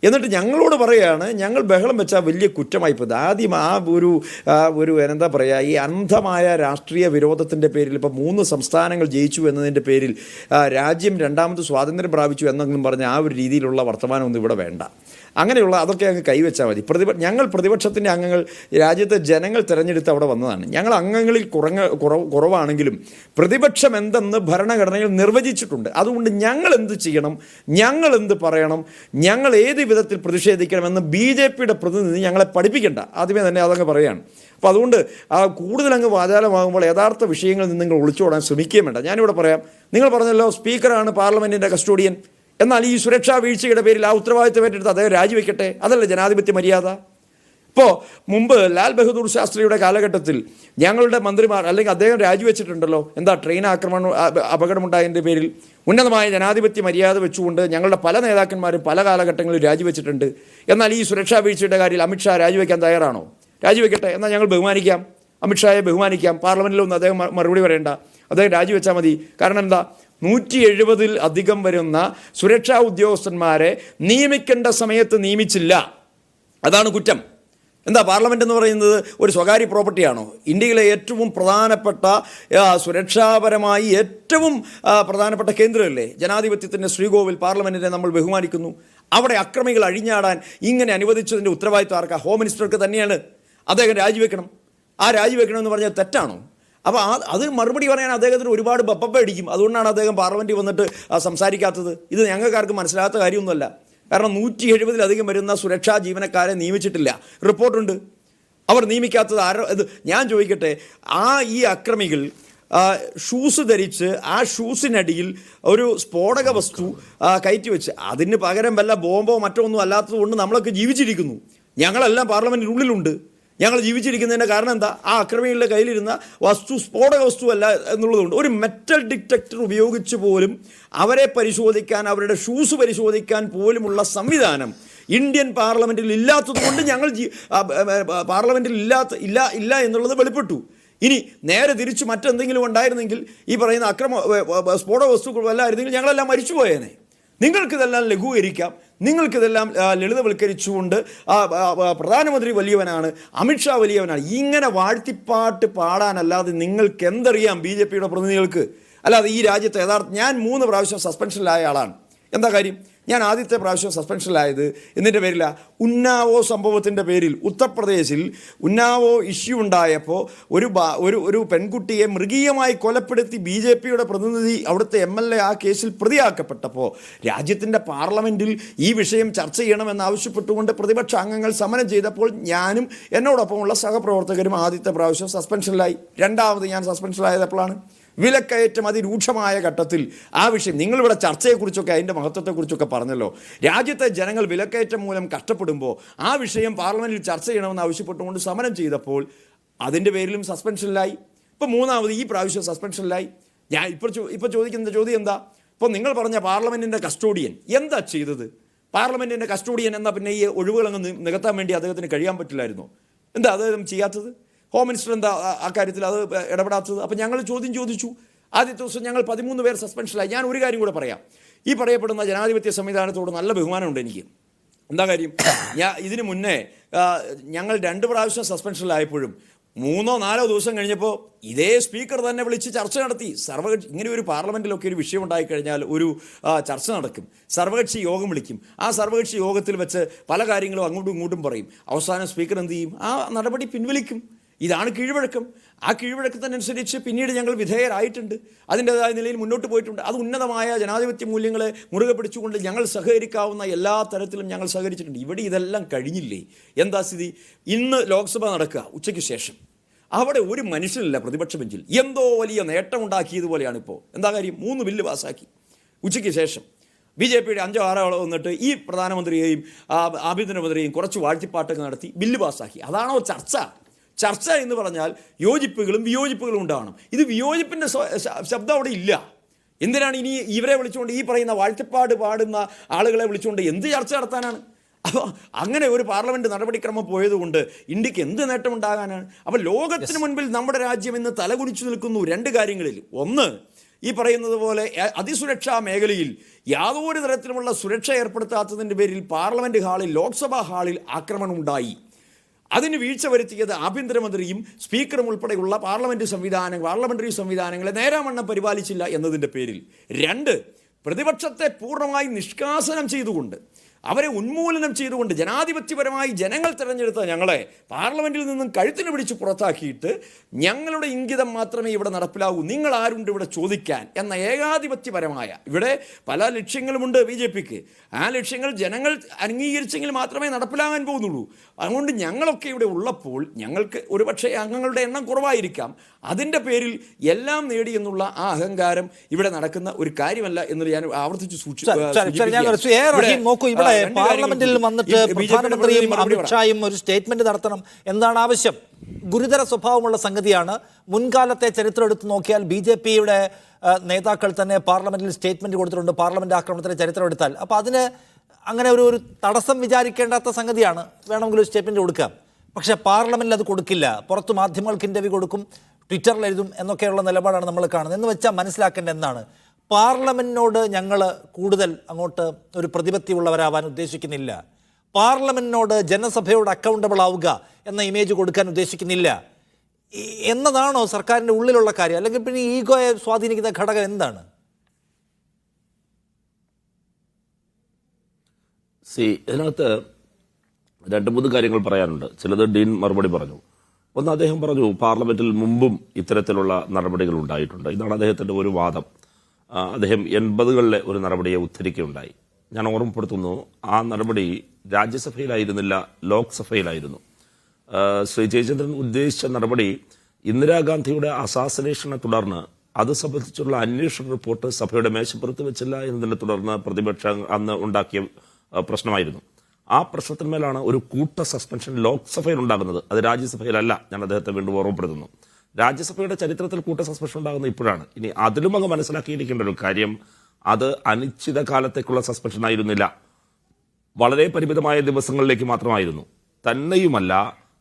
എന്നിട്ട് ഞങ്ങളോട് പറയുകയാണ് ഞങ്ങൾ ബഹളം വെച്ചാൽ വലിയ കുറ്റമായി പോയത്. ആദ്യം ഒരു എന്താ പറയുക, ഈ അന്ധമായ രാഷ്ട്രീയ വിരോധത്തിൻ്റെ പേരിൽ ഇപ്പോൾ 3 സംസ്ഥാനങ്ങൾ ജയിച്ചു എന്നതിൻ്റെ പേരിൽ രാജ്യം രണ്ടാമത് സ്വാതന്ത്ര്യം പ്രാപിച്ചു എന്നെങ്കിലും പറഞ്ഞ ആ ഒരു രീതിയിലുള്ള വർത്തമാനമൊന്നും ഇവിടെ വേണ്ട. അങ്ങനെയുള്ള അതൊക്കെ അങ്ങ് കൈവച്ചാൽ മതി. ഞങ്ങൾ പ്രതിപക്ഷത്തിൻ്റെ അംഗങ്ങൾ രാജ്യത്തെ ജനങ്ങൾ തിരഞ്ഞെടുത്ത് അവിടെ വന്നതാണ്. ഞങ്ങൾ അംഗങ്ങളിൽ കുറവാണെങ്കിലും പ്രതിപക്ഷം എന്തെന്ന് ഭരണഘടനയിൽ നിർവചിച്ചിട്ടുണ്ട്. അതുകൊണ്ട് ഞങ്ങൾ എന്ത് ചെയ്യണം, ഞങ്ങൾ എന്ത് പറയണം, ഞങ്ങൾ ഏത് വിധത്തിൽ പ്രതിഷേധിക്കണമെന്ന് BJP-യുടെ പ്രതിനിധി ഞങ്ങളെ പഠിപ്പിക്കേണ്ട, ആദ്യമേ തന്നെ അതങ്ങ് പറയുകയാണ്. അപ്പോൾ അതുകൊണ്ട് കൂടുതലങ്ങ് വാചാലമാകുമ്പോൾ യഥാർത്ഥ വിഷയങ്ങളിൽ നിന്ന് നിങ്ങൾ ഒളിച്ചോടാൻ ശ്രമിക്കുകയും വേണ്ട. ഞാനിവിടെ പറയാം, നിങ്ങൾ പറഞ്ഞല്ലോ സ്പീക്കറാണ് പാർലമെൻറ്റിൻ്റെ കസ്റ്റോഡിയൻ. എന്നാൽ ഈ സുരക്ഷാ വീഴ്ചയുടെ പേരിൽ ആ ഉത്തരവാദിത്വം ഏറ്റെടുത്ത് അദ്ദേഹം രാജിവെക്കട്ടെ. അതല്ലേ ജനാധിപത്യ മര്യാദ? ഇപ്പോൾ മുമ്പ് ലാൽ ബഹദൂർ ശാസ്ത്രിയുടെ കാലഘട്ടത്തിൽ ഞങ്ങളുടെ മന്ത്രിമാർ അല്ലെങ്കിൽ അദ്ദേഹം രാജിവെച്ചിട്ടുണ്ടല്ലോ. എന്താ, ട്രെയിൻ അപകടമുണ്ടായതിൻ്റെ പേരിൽ ഉന്നതമായ ജനാധിപത്യ മര്യാദ വെച്ചുകൊണ്ട് ഞങ്ങളുടെ പല നേതാക്കന്മാരും പല കാലഘട്ടങ്ങളിൽ രാജിവെച്ചിട്ടുണ്ട്. എന്നാൽ ഈ സുരക്ഷാ വീഴ്ചയുടെ കാര്യത്തിൽ അമിത്ഷാ രാജിവെക്കാൻ തയ്യാറാണോ? രാജിവെക്കട്ടെ, എന്നാൽ ഞങ്ങൾ ബഹുമാനിക്കാം, അമിത്ഷായെ ബഹുമാനിക്കാം. പാർലമെൻറ്റിലൊന്നും അദ്ദേഹം മറുപടി പറയേണ്ട, അദ്ദേഹം രാജിവെച്ചാൽ മതി. കാരണം എന്താ, 170-ൽ അധികം വരുന്ന സുരക്ഷാ ഉദ്യോഗസ്ഥന്മാരെ നിയമിക്കേണ്ട സമയത്ത് നിയമിച്ചില്ല. അതാണ് കുറ്റം. എന്താ, പാർലമെൻ്റ് എന്ന് പറയുന്നത് ഒരു സ്വകാര്യ പ്രോപ്പർട്ടിയാണോ? ഇന്ത്യയിലെ ഏറ്റവും പ്രധാനപ്പെട്ട സുരക്ഷാപരമായി ഏറ്റവും പ്രധാനപ്പെട്ട കേന്ദ്രമല്ലേ ജനാധിപത്യത്തിൻ്റെ ശ്രീകോവിൽ പാർലമെൻറ്റിനെ നമ്മൾ ബഹുമാനിക്കുന്നു. അവിടെ അക്രമികൾ അഴിഞ്ഞാടാൻ ഇങ്ങനെ അനുവദിച്ചതിൻ്റെ ഉത്തരവാദിത്വം ആർക്കാ? ഹോം മിനിസ്റ്റർക്ക് തന്നെയാണ്. അദ്ദേഹം രാജിവെക്കണം. ആ രാജിവെക്കണമെന്ന് പറഞ്ഞാൽ തെറ്റാണോ? അപ്പോൾ അത് മറുപടി പറയാൻ അദ്ദേഹത്തിന് ഒരുപാട് ബപ്പടിക്കും. അതുകൊണ്ടാണ് അദ്ദേഹം പാർലമെൻറ്റിൽ വന്നിട്ട് സംസാരിക്കാത്തത്. ഇത് ഞങ്ങൾക്കാർക്ക് മനസ്സിലാത്ത കാര്യമൊന്നുമല്ല. കാരണം 170-ലധികം വരുന്ന സുരക്ഷാ ജീവനക്കാരെ നിയമിച്ചിട്ടില്ല, റിപ്പോർട്ടുണ്ട്. അവർ നിയമിക്കാത്തത് ഇത് ഞാൻ ചോദിക്കട്ടെ, ഈ അക്രമികൾ ഷൂസ് ധരിച്ച് ആ ഷൂസിനടിയിൽ ഒരു സ്ഫോടക വസ്തു കയറ്റി വെച്ച് അതിന് പകരം വല്ല ബോംബോ മറ്റോ ഒന്നും അല്ലാത്തത് കൊണ്ട് നമ്മളൊക്കെ ജീവിച്ചിരിക്കുന്നു. ഞങ്ങളെല്ലാം പാർലമെൻറ്റിനുള്ളിലുണ്ട്. ഞങ്ങൾ ജീവിച്ചിരിക്കുന്നതിൻ്റെ കാരണം എന്താ? ആ അക്രമികളുടെ കയ്യിലിരുന്ന വസ്തു സ്ഫോടക വസ്തുവല്ല എന്നുള്ളതുകൊണ്ട്. ഒരു മെറ്റൽ ഡിറ്റക്ടർ ഉപയോഗിച്ച് പോലും അവരെ പരിശോധിക്കാൻ, അവരുടെ ഷൂസ് പരിശോധിക്കാൻ പോലുമുള്ള സംവിധാനം ഇന്ത്യൻ പാർലമെൻറ്റിൽ ഇല്ലാത്തതുകൊണ്ട് ഞങ്ങൾ പാർലമെൻറ്റിൽ ഇല്ല എന്നുള്ളത് വെളിപ്പെട്ടു. ഇനി നേരെ തിരിച്ച് മറ്റെന്തെങ്കിലും ഉണ്ടായിരുന്നെങ്കിൽ, ഈ പറയുന്ന സ്ഫോടക വസ്തുക്കൾ വല്ലായിരുന്നെങ്കിൽ ഞങ്ങളെല്ലാം മരിച്ചുപോയേനെ. നിങ്ങൾക്കിതെല്ലാം ലഘൂകരിക്കാം. നിങ്ങൾക്കിതെല്ലാം ലളിതവൽക്കരിച്ചുകൊണ്ട് പ്രധാനമന്ത്രി വലിയവനാണ്, അമിത്ഷാ വലിയവനാണ്, ഇങ്ങനെ വാഴ്ത്തിപ്പാട്ട് പാടാനല്ലാതെ നിങ്ങൾക്ക് എന്തറിയാം ബി ജെ പിയുടെ പ്രതിനിധികൾക്ക്? അല്ലാതെ ഈ രാജ്യത്തെ ഞാൻ 3 പ്രാവശ്യം സസ്പെൻഷനിലായ ആളാണ്. എന്താ കാര്യം? ഞാൻ ആദ്യത്തെ പ്രാവശ്യം സസ്പെൻഷനിലായത് എന്നിൻ്റെ പേരില ഉന്നാവോ സംഭവത്തിൻ്റെ പേരിൽ ഉത്തർപ്രദേശിൽ ഉന്നാവോ ഇഷ്യൂ ഉണ്ടായപ്പോൾ ഒരു പെൺകുട്ടിയെ മൃഗീയമായി കൊലപ്പെടുത്തി ബി ജെ പിയുടെ പ്രതിനിധി അവിടുത്തെ MLA ആ കേസിൽ പ്രതിയാക്കപ്പെട്ടപ്പോൾ രാജ്യത്തിൻ്റെ പാർലമെൻറ്റിൽ ഈ വിഷയം ചർച്ച ചെയ്യണമെന്നാവശ്യപ്പെട്ടുകൊണ്ട് പ്രതിപക്ഷ അംഗങ്ങൾ സമരം ചെയ്തപ്പോൾ ഞാനും എന്നോടൊപ്പമുള്ള സഹപ്രവർത്തകരും ആദ്യത്തെ പ്രാവശ്യം സസ്പെൻഷനിലായി. രണ്ടാമത് ഞാൻ സസ്പെൻഷനിലായത് എപ്പോഴാണ്? വിലക്കയറ്റം അതിരൂക്ഷമായ ഘട്ടത്തിൽ ആ വിഷയം നിങ്ങളിവിടെ ചർച്ചയെക്കുറിച്ചൊക്കെ അതിൻ്റെ മഹത്വത്തെക്കുറിച്ചൊക്കെ പറഞ്ഞല്ലോ. രാജ്യത്തെ ജനങ്ങൾ വിലക്കയറ്റം മൂലം കഷ്ടപ്പെടുമ്പോൾ ആ വിഷയം പാർലമെൻറ്റിൽ ചർച്ച ചെയ്യണമെന്ന് ആവശ്യപ്പെട്ടുകൊണ്ട് സമരം ചെയ്തപ്പോൾ അതിൻ്റെ പേരിലും സസ്പെൻഷനിലായി. ഇപ്പോൾ മൂന്നാമത് ഈ പ്രാവശ്യം സസ്പെൻഷനിലായി. ഞാൻ ഇപ്പോൾ ചോദിക്കുന്ന ചോദ്യം എന്താ? ഇപ്പോൾ നിങ്ങൾ പറഞ്ഞ പാർലമെൻറ്റിൻ്റെ കസ്റ്റോഡിയൻ എന്താ ചെയ്തത്? പാർലമെൻറ്റിൻ്റെ കസ്റ്റോഡിയൻ എന്നാൽ പിന്നെ ഈ ഒഴിവുകളങ്ങ് നികത്താൻ വേണ്ടി അദ്ദേഹത്തിന് കഴിയാൻ പറ്റില്ലായിരുന്നോ? എന്താ അദ്ദേഹം ചെയ്യാത്തത്? ഹോം മിനിസ്റ്റർ എന്താ ആ കാര്യത്തിൽ അത് ഇടപെടാത്തത്? അപ്പം ഞങ്ങൾ ചോദിച്ചു. ആദ്യത്തെ ദിവസം ഞങ്ങൾ 13 പേർ സസ്പെൻഷനിലായി. ഞാൻ ഒരു കാര്യം കൂടെ പറയാം. ഈ പറയപ്പെടുന്ന ജനാധിപത്യ സംവിധാനത്തോട് നല്ല ബഹുമാനമുണ്ട് എനിക്ക്. എന്താ കാര്യം? ഇതിനു മുന്നേ ഞങ്ങൾ 2 പ്രാവശ്യം സസ്പെൻഷനിലായപ്പോഴും 3-4 ദിവസം കഴിഞ്ഞപ്പോൾ ഇതേ സ്പീക്കർ തന്നെ വിളിച്ച് ചർച്ച നടത്തി. ഇങ്ങനെ ഒരു പാർലമെൻറ്റിലൊക്കെ ഒരു വിഷയം ഉണ്ടായിക്കഴിഞ്ഞാൽ ഒരു ചർച്ച നടക്കും, സർവകക്ഷി യോഗം വിളിക്കും. ആ സർവകക്ഷി യോഗത്തിൽ വെച്ച് പല കാര്യങ്ങളും അങ്ങോട്ടും ഇങ്ങോട്ടും പറയും. അവസാനം സ്പീക്കർ എന്ത് ചെയ്യും? ആ നടപടി പിൻവലിക്കും. ഇതാണ് കീഴ്വഴക്കം. ആ കീഴ്വഴക്കത്തിനനുസരിച്ച് പിന്നീട് ഞങ്ങൾ വിധേയരായിട്ടുണ്ട്, അതിൻ്റെതായ നിലയിൽ മുന്നോട്ട് പോയിട്ടുണ്ട്. അത് ഉന്നതമായ ജനാധിപത്യ മൂല്യങ്ങളെ മുറുകെ പിടിച്ചുകൊണ്ട് ഞങ്ങൾ സഹകരിക്കാവുന്ന എല്ലാ തരത്തിലും ഞങ്ങൾ സഹകരിച്ചിട്ടുണ്ട്. ഇവിടെ ഇതെല്ലാം കഴിഞ്ഞില്ലേ? എന്താ സ്ഥിതി? ഇന്ന് ലോക്സഭ നടക്കുക ഉച്ചയ്ക്ക് ശേഷം. അവിടെ ഒരു മനുഷ്യനില്ല പ്രതിപക്ഷ ബെഞ്ചിൽ. എന്തോ വലിയ നേട്ടമുണ്ടാക്കിയതുപോലെയാണ് ഇപ്പോൾ. എന്താ കാര്യം? 3 ബില്ല് പാസ്സാക്കി ഉച്ചയ്ക്ക് ശേഷം. ബി ജെ പിയുടെ 5-6 ആൾ വന്നിട്ട് ഈ പ്രധാനമന്ത്രിയെയും ആഭ്യന്തരമന്ത്രിയെയും കുറച്ച് വാഴ്ത്തിപ്പാട്ടൊക്കെ നടത്തി ബില്ല് പാസ്സാക്കി. അതാണോ ചർച്ച? ചർച്ച എന്ന് പറഞ്ഞാൽ യോജിപ്പുകളും വിയോജിപ്പുകളും ഉണ്ടാവണം. ഇത് വിയോജിപ്പിൻ്റെ ശബ്ദം അവിടെ ഇല്ല. എന്തിനാണ് ഇനി ഇവരെ വിളിച്ചുകൊണ്ട്, ഈ പറയുന്ന വാഴ്ത്തിപ്പാട് പാടുന്ന ആളുകളെ വിളിച്ചുകൊണ്ട് എന്ത് ചർച്ച നടത്താനാണ്? അപ്പോൾ അങ്ങനെ ഒരു പാർലമെൻറ്റ് നടപടിക്രമം പോയതുകൊണ്ട് ഇന്ത്യക്ക് എന്ത് നേട്ടമുണ്ടാകാനാണ്? അപ്പോൾ ലോകത്തിന് മുൻപിൽ നമ്മുടെ രാജ്യം ഇന്ന് തലകുനിച്ചു നിൽക്കുന്നു 2 കാര്യങ്ങളിൽ. ഒന്ന്, ഈ പറയുന്നത് പോലെ അതിസുരക്ഷാ മേഖലയിൽ യാതൊരു തരത്തിലുമുള്ള സുരക്ഷ ഏർപ്പെടുത്താത്തതിൻ്റെ പേരിൽ പാർലമെൻറ്റ് ഹാളിൽ, ലോക്സഭാ ഹാളിൽ ആക്രമണം ഉണ്ടായി. അതിന് വീഴ്ച വരുത്തിയത് ആഭ്യന്തരമന്ത്രിയും സ്പീക്കറും ഉൾപ്പെടെയുള്ള പാർലമെൻ്ററി സംവിധാനങ്ങളെ നേരാവണ്ണം പരിപാലിച്ചില്ല എന്നതിൻ്റെ പേരിൽ. 2, പ്രതിപക്ഷത്തെ പൂർണ്ണമായി നിഷ്കാസനം ചെയ്തുകൊണ്ട്, അവരെ ഉന്മൂലനം ചെയ്തുകൊണ്ട്, ജനാധിപത്യപരമായി ജനങ്ങൾ തിരഞ്ഞെടുത്ത ഞങ്ങളെ പാർലമെൻറ്റിൽ നിന്നും കഴുത്തിന് പിടിച്ച് പുറത്താക്കിയിട്ട് ഞങ്ങളുടെ ഇംഗിതം മാത്രമേ ഇവിടെ നടപ്പിലാവൂ, നിങ്ങൾ ആരുണ്ട് ഇവിടെ ചോദിക്കാൻ എന്ന ഏകാധിപത്യപരമായ, ഇവിടെ പല ലക്ഷ്യങ്ങളുമുണ്ട് ബി ജെ പിക്ക്. ആ ലക്ഷ്യങ്ങൾ ജനങ്ങൾ അംഗീകരിച്ചെങ്കിൽ മാത്രമേ നടപ്പിലാകാൻ പോകുന്നുള്ളൂ. അതുകൊണ്ട് ഞങ്ങളൊക്കെ ഇവിടെ ഉള്ളപ്പോൾ ഞങ്ങൾക്ക് ഒരുപക്ഷെ അംഗങ്ങളുടെ എണ്ണം കുറവായിരിക്കാം, അതിൻ്റെ പേരിൽ എല്ലാം നേടി എന്നുള്ള ആ അഹങ്കാരം ഇവിടെ നടക്കുന്ന ഒരു കാര്യമല്ല എന്ന് ഞാൻ ആവർത്തിച്ച് പാർലമെന്റിൽ വന്നിട്ട് പ്രധാനമന്ത്രിയും അമിത്ഷായും ഒരു സ്റ്റേറ്റ്മെന്റ് നടത്തണം. എന്താണ് ആവശ്യം? ഗുരുതര സ്വഭാവമുള്ള സംഗതിയാണ്. മുൻകാലത്തെ ചരിത്രം എടുത്തു നോക്കിയാൽ BJP-യുടെ നേതാക്കൾ തന്നെ പാർലമെന്റിൽ സ്റ്റേറ്റ്മെന്റ് കൊടുത്തിട്ടുണ്ട്. പാർലമെന്റ് ആക്രമണത്തിന്റെ ചരിത്രം എടുത്താൽ അപ്പോൾ അതിന് അങ്ങനെ ഒരു തടസ്സം വിചാരിക്കേണ്ടാത്ത സംഗതിയാണ്. വേണമെങ്കിൽ ഒരു സ്റ്റേറ്റ്മെന്റ് കൊടുക്കാം. പക്ഷേ പാർലമെന്റിൽ അത് കൊടുക്കില്ല. പുറത്ത് മാധ്യമങ്ങൾക്ക് ഇന്റർവ്യൂ കൊടുക്കും, ട്വിറ്ററിൽ എഴുതും എന്നൊക്കെയുള്ള നിലപാടാണ് നമ്മൾ കാണുന്നത്. എന്ന് വെച്ചാൽ മനസ്സിലാക്കേണ്ട എന്താണ്? പാർലമെന്റിനോട് ഞങ്ങൾ കൂടുതൽ അങ്ങോട്ട് ഒരു പ്രതിപത്തിയുള്ളവരാവാൻ ഉദ്ദേശിക്കുന്നില്ല. പാർലമെന്റിനോട്, ജനസഭയോട് അക്കൗണ്ടബിൾ ആവുക എന്ന ഇമേജ് കൊടുക്കാൻ ഉദ്ദേശിക്കുന്നില്ല എന്നതാണോ സർക്കാരിൻ്റെ ഉള്ളിലുള്ള കാര്യം? അല്ലെങ്കിൽ പിന്നെ ഈഗോയെ സ്വാധീനിക്കുന്ന ഘടകം എന്താണ്? ഇതിനകത്ത് 2-3 കാര്യങ്ങൾ പറയാനുണ്ട്. ചിലത് ഡീൻ മറുപടി പറഞ്ഞു. ഒന്ന്, അദ്ദേഹം പറഞ്ഞു പാർലമെന്റിൽ മുമ്പും ഇത്തരത്തിലുള്ള നടപടികൾ ഉണ്ടായിട്ടുണ്ട്. ഇതാണ് അദ്ദേഹത്തിന്റെ ഒരു വാദം. അദ്ദേഹം 80കളിലെ ഒരു നടപടിയെ ഉദ്ധരിക്കുകയുണ്ടായി. ഞാൻ ഓർമ്മപ്പെടുത്തുന്നു, ആ നടപടി രാജ്യസഭയിലായിരുന്നില്ല, ലോക്സഭയിലായിരുന്നു. ശ്രീ ജയചന്ദ്രൻ ഉദ്ദേശിച്ച നടപടി ഇന്ദിരാഗാന്ധിയുടെ അസാസിനേഷനെ തുടർന്ന് അത് സംബന്ധിച്ചുള്ള അന്വേഷണ റിപ്പോർട്ട് സഭയുടെ മേശപ്പുറത്ത് വെച്ചില്ല എന്നതിനെ തുടർന്ന് പ്രതിപക്ഷം അന്ന് ഉണ്ടാക്കിയ പ്രശ്നമായിരുന്നു. ആ പ്രശ്നത്തിന്മേലാണ് ഒരു കൂട്ട സസ്പെൻഷൻ ലോക്സഭയിൽ ഉണ്ടാകുന്നത്, അത് രാജ്യസഭയിലല്ല. ഞാൻ അദ്ദേഹത്തെ വീണ്ടും ഓർമ്മപ്പെടുത്തുന്നു. രാജ്യസഭയുടെ ചരിത്രത്തിൽ കൂട്ട സസ്പെൻഷൻ ഉണ്ടാകുന്നത് ഇപ്പോഴാണ്. ഇനി അതിലും അങ്ങ് മനസ്സിലാക്കിയിരിക്കേണ്ട ഒരു കാര്യം, അത് അനിശ്ചിത കാലത്തേക്കുള്ള സസ്പെൻഷൻ ആയിരുന്നില്ല, വളരെ പരിമിതമായ ദിവസങ്ങളിലേക്ക് മാത്രമായിരുന്നു. തന്നെയുമല്ല,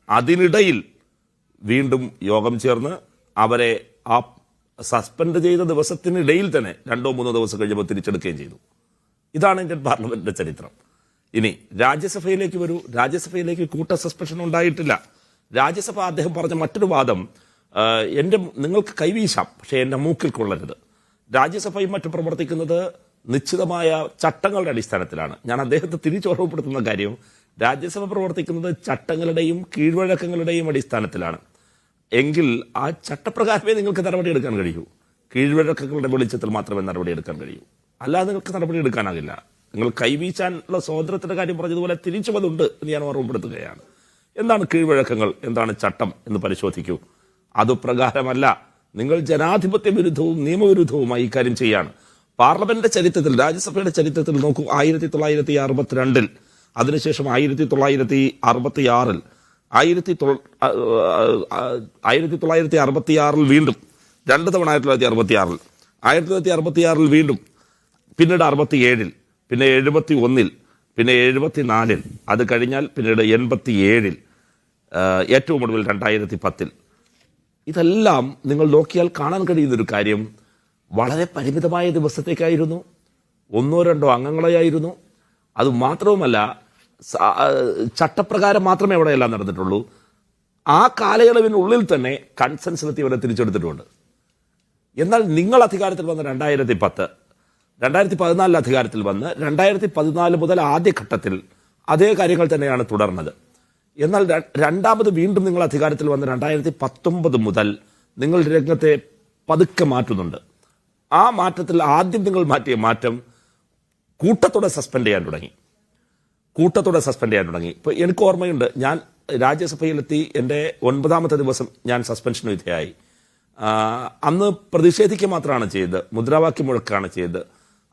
അതിനിടയിൽ വീണ്ടും യോഗം ചേർന്ന് അവരെ ആ സസ്പെൻഡ് ചെയ്ത ദിവസത്തിനിടയിൽ തന്നെ 2-3 ദിവസം കഴിയുമ്പോൾ തിരിച്ചെടുക്കുകയും ചെയ്തു. ഇതാണ് ഇന്ത്യൻ പാർലമെന്റിന്റെ ചരിത്രം. ഇനി രാജ്യസഭയിലേക്ക് വരൂ. രാജ്യസഭയിലേക്ക് കൂട്ട സസ്പെൻഷൻ ഉണ്ടായിട്ടില്ല. രാജ്യസഭ അദ്ദേഹം പറഞ്ഞ മറ്റൊരു വാദം, നിങ്ങൾക്ക് കൈവീശാം, പക്ഷേ എൻ്റെ മൂക്കിൽ കൊള്ളരുത്. രാജ്യസഭയും മറ്റും പ്രവർത്തിക്കുന്നത് നിശ്ചിതമായ ചട്ടങ്ങളുടെ അടിസ്ഥാനത്തിലാണ്. ഞാൻ അദ്ദേഹത്തെ തിരിച്ചോർമ്മപ്പെടുത്തുന്ന കാര്യം, രാജ്യസഭ പ്രവർത്തിക്കുന്നത് ചട്ടങ്ങളുടെയും കീഴ്വഴക്കങ്ങളുടെയും അടിസ്ഥാനത്തിലാണ്. എങ്കിൽ ആ ചട്ടപ്രകാരമേ നിങ്ങൾക്ക് നടപടിയെടുക്കാൻ കഴിയൂ. കീഴ്വഴക്കങ്ങളുടെ വെളിച്ചത്തിൽ മാത്രമേ നടപടിയെടുക്കാൻ കഴിയൂ. അല്ലാതെ നിങ്ങൾക്ക് നടപടിയെടുക്കാനാകില്ല. നിങ്ങൾ കൈവീശാനുള്ള സ്വാതന്ത്ര്യത്തിന്റെ കാര്യം പറഞ്ഞതുപോലെ തിരിച്ചുവതുണ്ട് എന്ന് ഞാൻ ഓർമ്മപ്പെടുത്തുകയാണ്. എന്താണ് കീഴ്വഴക്കങ്ങൾ, എന്താണ് ചട്ടം എന്ന് പരിശോധിക്കൂ. അതുപ്രകാരമല്ല, നിങ്ങൾ ജനാധിപത്യ വിരുദ്ധവും നിയമവിരുദ്ധവുമായി ഇക്കാര്യം ചെയ്യാണ്. പാർലമെന്റിന്റെ ചരിത്രത്തിൽ, രാജ്യസഭയുടെ ചരിത്രത്തിൽ നോക്കൂ. 1962 അതിനുശേഷം 1966 1966 വീണ്ടും 2 തവണ 1966 1966 വീണ്ടും, പിന്നീട് 67, പിന്നെ 71, പിന്നെ 74, അത് കഴിഞ്ഞാൽ പിന്നീട് 87, ഏറ്റവും ഒടുവിൽ 2010. ഇതെല്ലാം നിങ്ങൾ നോക്കിയാൽ കാണാൻ കഴിയുന്നൊരു കാര്യം, വളരെ പരിമിതമായ ദിവസത്തേക്കായിരുന്നു, 1-2 അംഗങ്ങളെയായിരുന്നു. അത് മാത്രവുമല്ല, ചട്ടപ്രകാരം മാത്രമേ അവിടെയെല്ലാം നടന്നിട്ടുള്ളൂ. ആ കാലയളവിനുള്ളിൽ തന്നെ കൺസെൻസിലെത്തി അവരെ തിരിച്ചെടുത്തിട്ടുണ്ട്. എന്നാൽ നിങ്ങൾ അധികാരത്തിൽ വന്ന 2014 അധികാരത്തിൽ വന്ന് 2014 മുതൽ ആദ്യഘട്ടത്തിൽ അതേ കാര്യങ്ങൾ തന്നെയാണ് തുടർന്നത്. എന്നാൽ രണ്ടാമത് വീണ്ടും നിങ്ങൾ അധികാരത്തിൽ വന്ന് 2019 മുതൽ നിങ്ങൾ രംഗത്തെ പതുക്കെ മാറ്റുന്നുണ്ട്. ആ മാറ്റത്തിൽ ആദ്യം നിങ്ങൾ മാറ്റിയ മാറ്റം കൂട്ടത്തോടെ സസ്പെൻഡ് ചെയ്യാൻ തുടങ്ങി. ഇപ്പോൾ എനിക്ക് ഓർമ്മയുണ്ട്, ഞാൻ രാജ്യസഭയിലെത്തി എൻ്റെ 9ാമത്തെ ദിവസം ഞാൻ സസ്പെൻഷന് വിധേയമായി. അന്ന് പ്രതിഷേധിക്കുക മാത്രമാണ് ചെയ്തത്, മുദ്രാവാക്യം മുഴക്കാണ് ചെയ്തത്.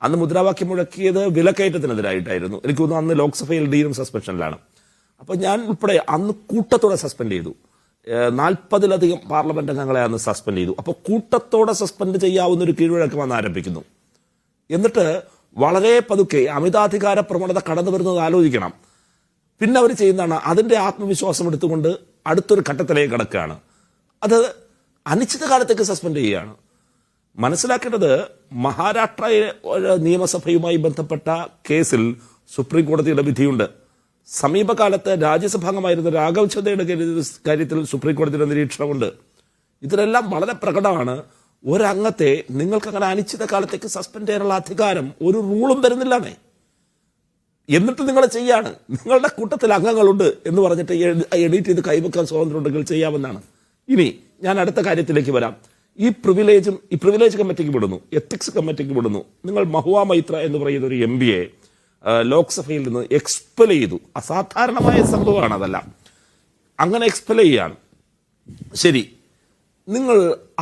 അന്ന് മുദ്രാവാക്യം മുഴക്കിയത് വിലക്കയറ്റത്തിനെതിരായിട്ടായിരുന്നു. എനിക്ക് തോന്നുന്നു അന്ന് ലോക്സഭയിൽ ഡീനും സസ്പെൻഷനിലാണ്. അപ്പോൾ ഞാൻ ഉൾപ്പെടെ അന്ന് കൂട്ടത്തോടെ സസ്പെൻഡ് ചെയ്തു. 40-ലധികം പാർലമെന്റ് അംഗങ്ങളെ അന്ന് സസ്പെൻഡ് ചെയ്തു. അപ്പോൾ കൂട്ടത്തോടെ സസ്പെൻഡ് ചെയ്യാവുന്ന ഒരു കീഴ്വഴക്കം അന്ന് ആരംഭിക്കുന്നു. എന്നിട്ട് വളരെ പതുക്കെ അമിതാധികാര പ്രവണത കടന്നു വരുന്നത് ആലോചിക്കണം. പിന്നെ അവർ ചെയ്യുന്നതാണ്, അതിൻ്റെ ആത്മവിശ്വാസം എടുത്തുകൊണ്ട് അടുത്തൊരു ഘട്ടത്തിലേക്ക് കടക്കുകയാണ്. അത് അനിശ്ചിതകാലത്തേക്ക് സസ്പെൻഡ് ചെയ്യുകയാണ്. മനസ്സിലാക്കേണ്ടത്, മഹാരാഷ്ട്ര നിയമസഭയുമായി ബന്ധപ്പെട്ട കേസിൽ സുപ്രീം കോടതിയുടെ വിധിയുണ്ട്. സമീപകാലത്ത് രാജ്യസഭാംഗമായിരുന്ന രാഘവ് ചദ്ദയുടെ കാര്യത്തിൽ സുപ്രീം കോടതിയുടെ നിരീക്ഷണമുണ്ട്. ഇതിലെല്ലാം വളരെ പ്രകടമാണ്, ഒരംഗത്തെ നിങ്ങൾക്കങ്ങനെ അനിശ്ചിത കാലത്തേക്ക് സസ്പെൻഡ് ചെയ്യാനുള്ള അധികാരം ഒരു റൂളും തരുന്നില്ലാന്നേ. എന്നിട്ട് നിങ്ങൾ ചെയ്യാണ്, നിങ്ങളുടെ കൂട്ടത്തിൽ അംഗങ്ങളുണ്ട് എന്ന് പറഞ്ഞിട്ട് എഡിറ്റ് ചെയ്ത് കൈവെക്കാൻ സ്വാതന്ത്ര്യം ഉണ്ടെങ്കിൽ ചെയ്യാമെന്നാണ്. ഇനി ഞാൻ അടുത്ത കാര്യത്തിലേക്ക് വരാം. ഈ പ്രിവിലേജ് കമ്മിറ്റിക്ക് വിടുന്നു, എത്തിക്സ് കമ്മിറ്റിക്ക് വിടുന്നു. നിങ്ങൾ മഹുവ മൈത്ര എന്ന് പറയുന്ന ഒരു MP ലോക്സഭയിൽ നിന്ന് എക്സ്പെൽ ചെയ്തു. അസാധാരണമായ സംഭവമാണ് അതെല്ലാം. അങ്ങനെ എക്സ്പെൽ ചെയ്യാണ്. ശരി, നിങ്ങൾ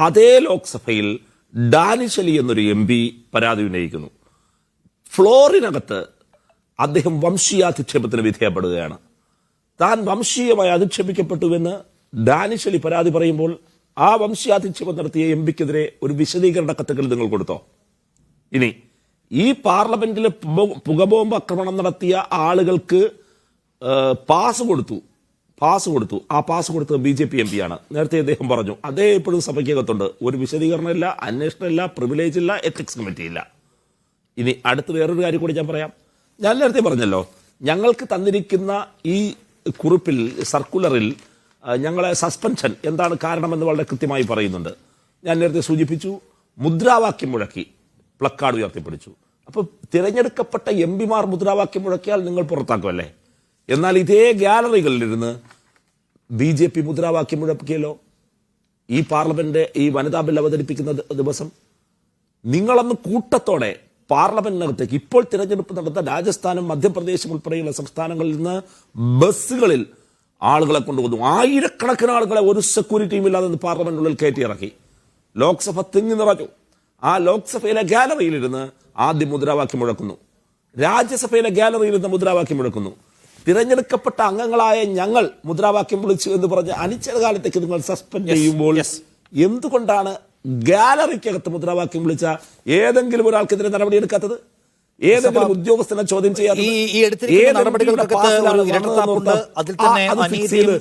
അതേ ലോക്സഭയിൽ ഡാനിഷ് അലി എന്നൊരു MP പരാതി ഉന്നയിക്കുന്നു. ഫ്ലോറിനകത്ത് അദ്ദേഹം വംശീയാധിക്ഷേപത്തിന് വിധേയപ്പെടുകയാണ്. താൻ വംശീയമായി അധിക്ഷേപിക്കപ്പെട്ടുവെന്ന് ഡാനിഷ് അലി പരാതി പറയുമ്പോൾ ആ വംശീയാധിക്ഷേപം നടത്തിയ MP-ക്കെതിരെ ഒരു വിശദീകരണ കത്തുകൾ നിങ്ങൾ കൊടുത്തോ? ഇനി ഈ പാർലമെന്റിലെ പുകബോംബ് ആക്രമണം നടത്തിയ ആളുകൾക്ക് പാസ് കൊടുത്തു. ആ പാസ് കൊടുത്തത് BJP MP ആണ്. നേരത്തെ അദ്ദേഹം പറഞ്ഞു, അതേ ഇപ്പോഴും സഭയ്ക്കകത്തുണ്ട്. ഒരു വിശദീകരണമില്ല, അന്വേഷണമില്ല, പ്രിവിലേജ് ഇല്ല, എത്തിക്സ് കമ്മിറ്റി ഇല്ല. ഇനി അടുത്ത് വേറൊരു കാര്യം കൂടി ഞാൻ പറയാം. ഞാൻ നേരത്തെ പറഞ്ഞല്ലോ, ഞങ്ങൾക്ക് തന്നിരിക്കുന്ന ഈ കുറിപ്പിൽ, സർക്കുലറിൽ ഞങ്ങളെ സസ്പെൻഷൻ എന്താണ് കാരണമെന്ന് വളരെ കൃത്യമായി പറയുന്നുണ്ട്. ഞാൻ നേരത്തെ സൂചിപ്പിച്ചു, മുദ്രാവാക്യം മുഴക്കി, പ്ലക്കാർഡ് ഉയർത്തിപ്പിടിച്ചു. അപ്പോൾ തിരഞ്ഞെടുക്കപ്പെട്ട MP-മാർ മുദ്രാവാക്യം മുഴക്കിയാൽ നിങ്ങൾ പുറത്താക്കുമല്ലേ? എന്നാൽ ഇതേ ഗാലറികളിലിരുന്ന് BJP മുദ്രാവാക്യം മുഴക്കിയല്ലോ ഈ പാർലമെന്റ് ഈ വനിതാ ബിൽ അവതരിപ്പിക്കുന്ന ദിവസം. നിങ്ങളന്ന് കൂട്ടത്തോടെ പാർലമെന്റിനകത്തേക്ക്, ഇപ്പോൾ തിരഞ്ഞെടുപ്പ് നടന്ന രാജസ്ഥാനും മധ്യപ്രദേശും ഉൾപ്പെടെയുള്ള സംസ്ഥാനങ്ങളിൽ നിന്ന് ബസ്സുകളിൽ ആളുകളെ കൊണ്ടുവന്നു. ആയിരക്കണക്കിന് ആളുകളെ ഒരു സെക്യൂരിറ്റിയും ഇല്ലാതെ പാർലമെന്റിനുള്ളിൽ കയറ്റി ഇറക്കി. ലോക്സഭ തിങ്ങി നിറഞ്ഞു. ആ ലോക്സഭയിലെ ഗാലറിയിലിരുന്ന് ആദ്യം മുദ്രാവാക്യം മുഴക്കുന്നു, രാജ്യസഭയിലെ ഗാലറിയിലിരുന്ന് മുദ്രാവാക്യം മുഴക്കുന്നു. തിരഞ്ഞെടുക്കപ്പെട്ട അംഗങ്ങളായ ഞങ്ങൾ മുദ്രാവാക്യം വിളിച്ചു എന്ന് പറഞ്ഞ് അനിശ്ചിതകാലത്തേക്ക് നിങ്ങൾ സസ്പെൻഡ് ചെയ്യുമ്പോൾ എന്തുകൊണ്ടാണ് ഗാലറിക്കകത്ത് മുദ്രാവാക്യം വിളിച്ച ഏതെങ്കിലും ഒരാൾക്കെതിരെ നടപടിയെടുക്കാത്തത്? ഏതെങ്കിലും ഉദ്യോഗസ്ഥനെ ചോദ്യം ചെയ്യാൻ ഈ എടുത്തിരിക്കുന്ന നടപടികൾക്കകത്ത് ഒരു ഇരട്ടത്താപ്പുണ്ട്. അതിൽ തന്നെ അനീതിയും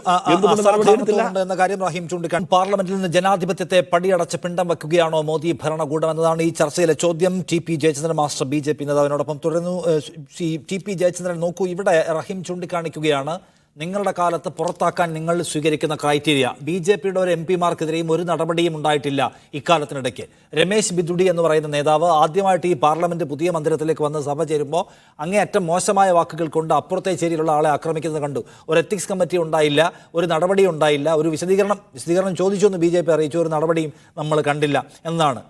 അസാധാരണത്വമുണ്ട് എന്ന കാര്യം റഹീം ചൂണ്ടിക്കാണി. പാർലമെന്റിൽ നിന്ന് ജനാധിപത്യത്തെ പടിയടച്ച് പിണ്ടം വെക്കുകയാണോ മോദി ഭരണകൂടം എന്നതാണ് ഈ ചർച്ചയിലെ ചോദ്യം. T P Jayachandran master BJP നേതാവിനോടൊപ്പം തുടരുന്നു. ടി പി ജയചന്ദ്രൻ, നോക്കൂ, ഇവിടെ റഹീം ചൂണ്ടിക്കാണിക്കുകയാണ് നിങ്ങളുടെ കാലത്ത് പുറത്താക്കാൻ നിങ്ങൾ സ്വീകരിക്കുന്ന ക്രൈറ്റീരിയ. BJPയുടെ ഒരു MP-മാർക്കെതിരെയും ഒരു നടപടിയും ഉണ്ടായിട്ടില്ല ഇക്കാലത്തിനിടയ്ക്ക്. രമേശ് ബിദുടി എന്ന് പറയുന്ന നേതാവ് ആദ്യമായിട്ട് ഈ പാർലമെന്റ് പുതിയ മന്ദിരത്തിലേക്ക് വന്ന് സഭ ചേരുമ്പോൾ അങ്ങേയറ്റം മോശമായ വാക്കുകൾ കൊണ്ട് അപ്പുറത്തെ ചേരിയിലുള്ള ആളെ ആക്രമിക്കുന്നത് കണ്ടു. ഒരു എത്തിക്സ് കമ്മിറ്റി ഉണ്ടായില്ല, ഒരു നടപടി ഉണ്ടായില്ല, ഒരു വിശദീകരണം ചോദിച്ചു എന്ന് BJP അറിയിച്ചു, ഒരു നടപടിയും നമ്മൾ കണ്ടില്ല എന്നാണ്.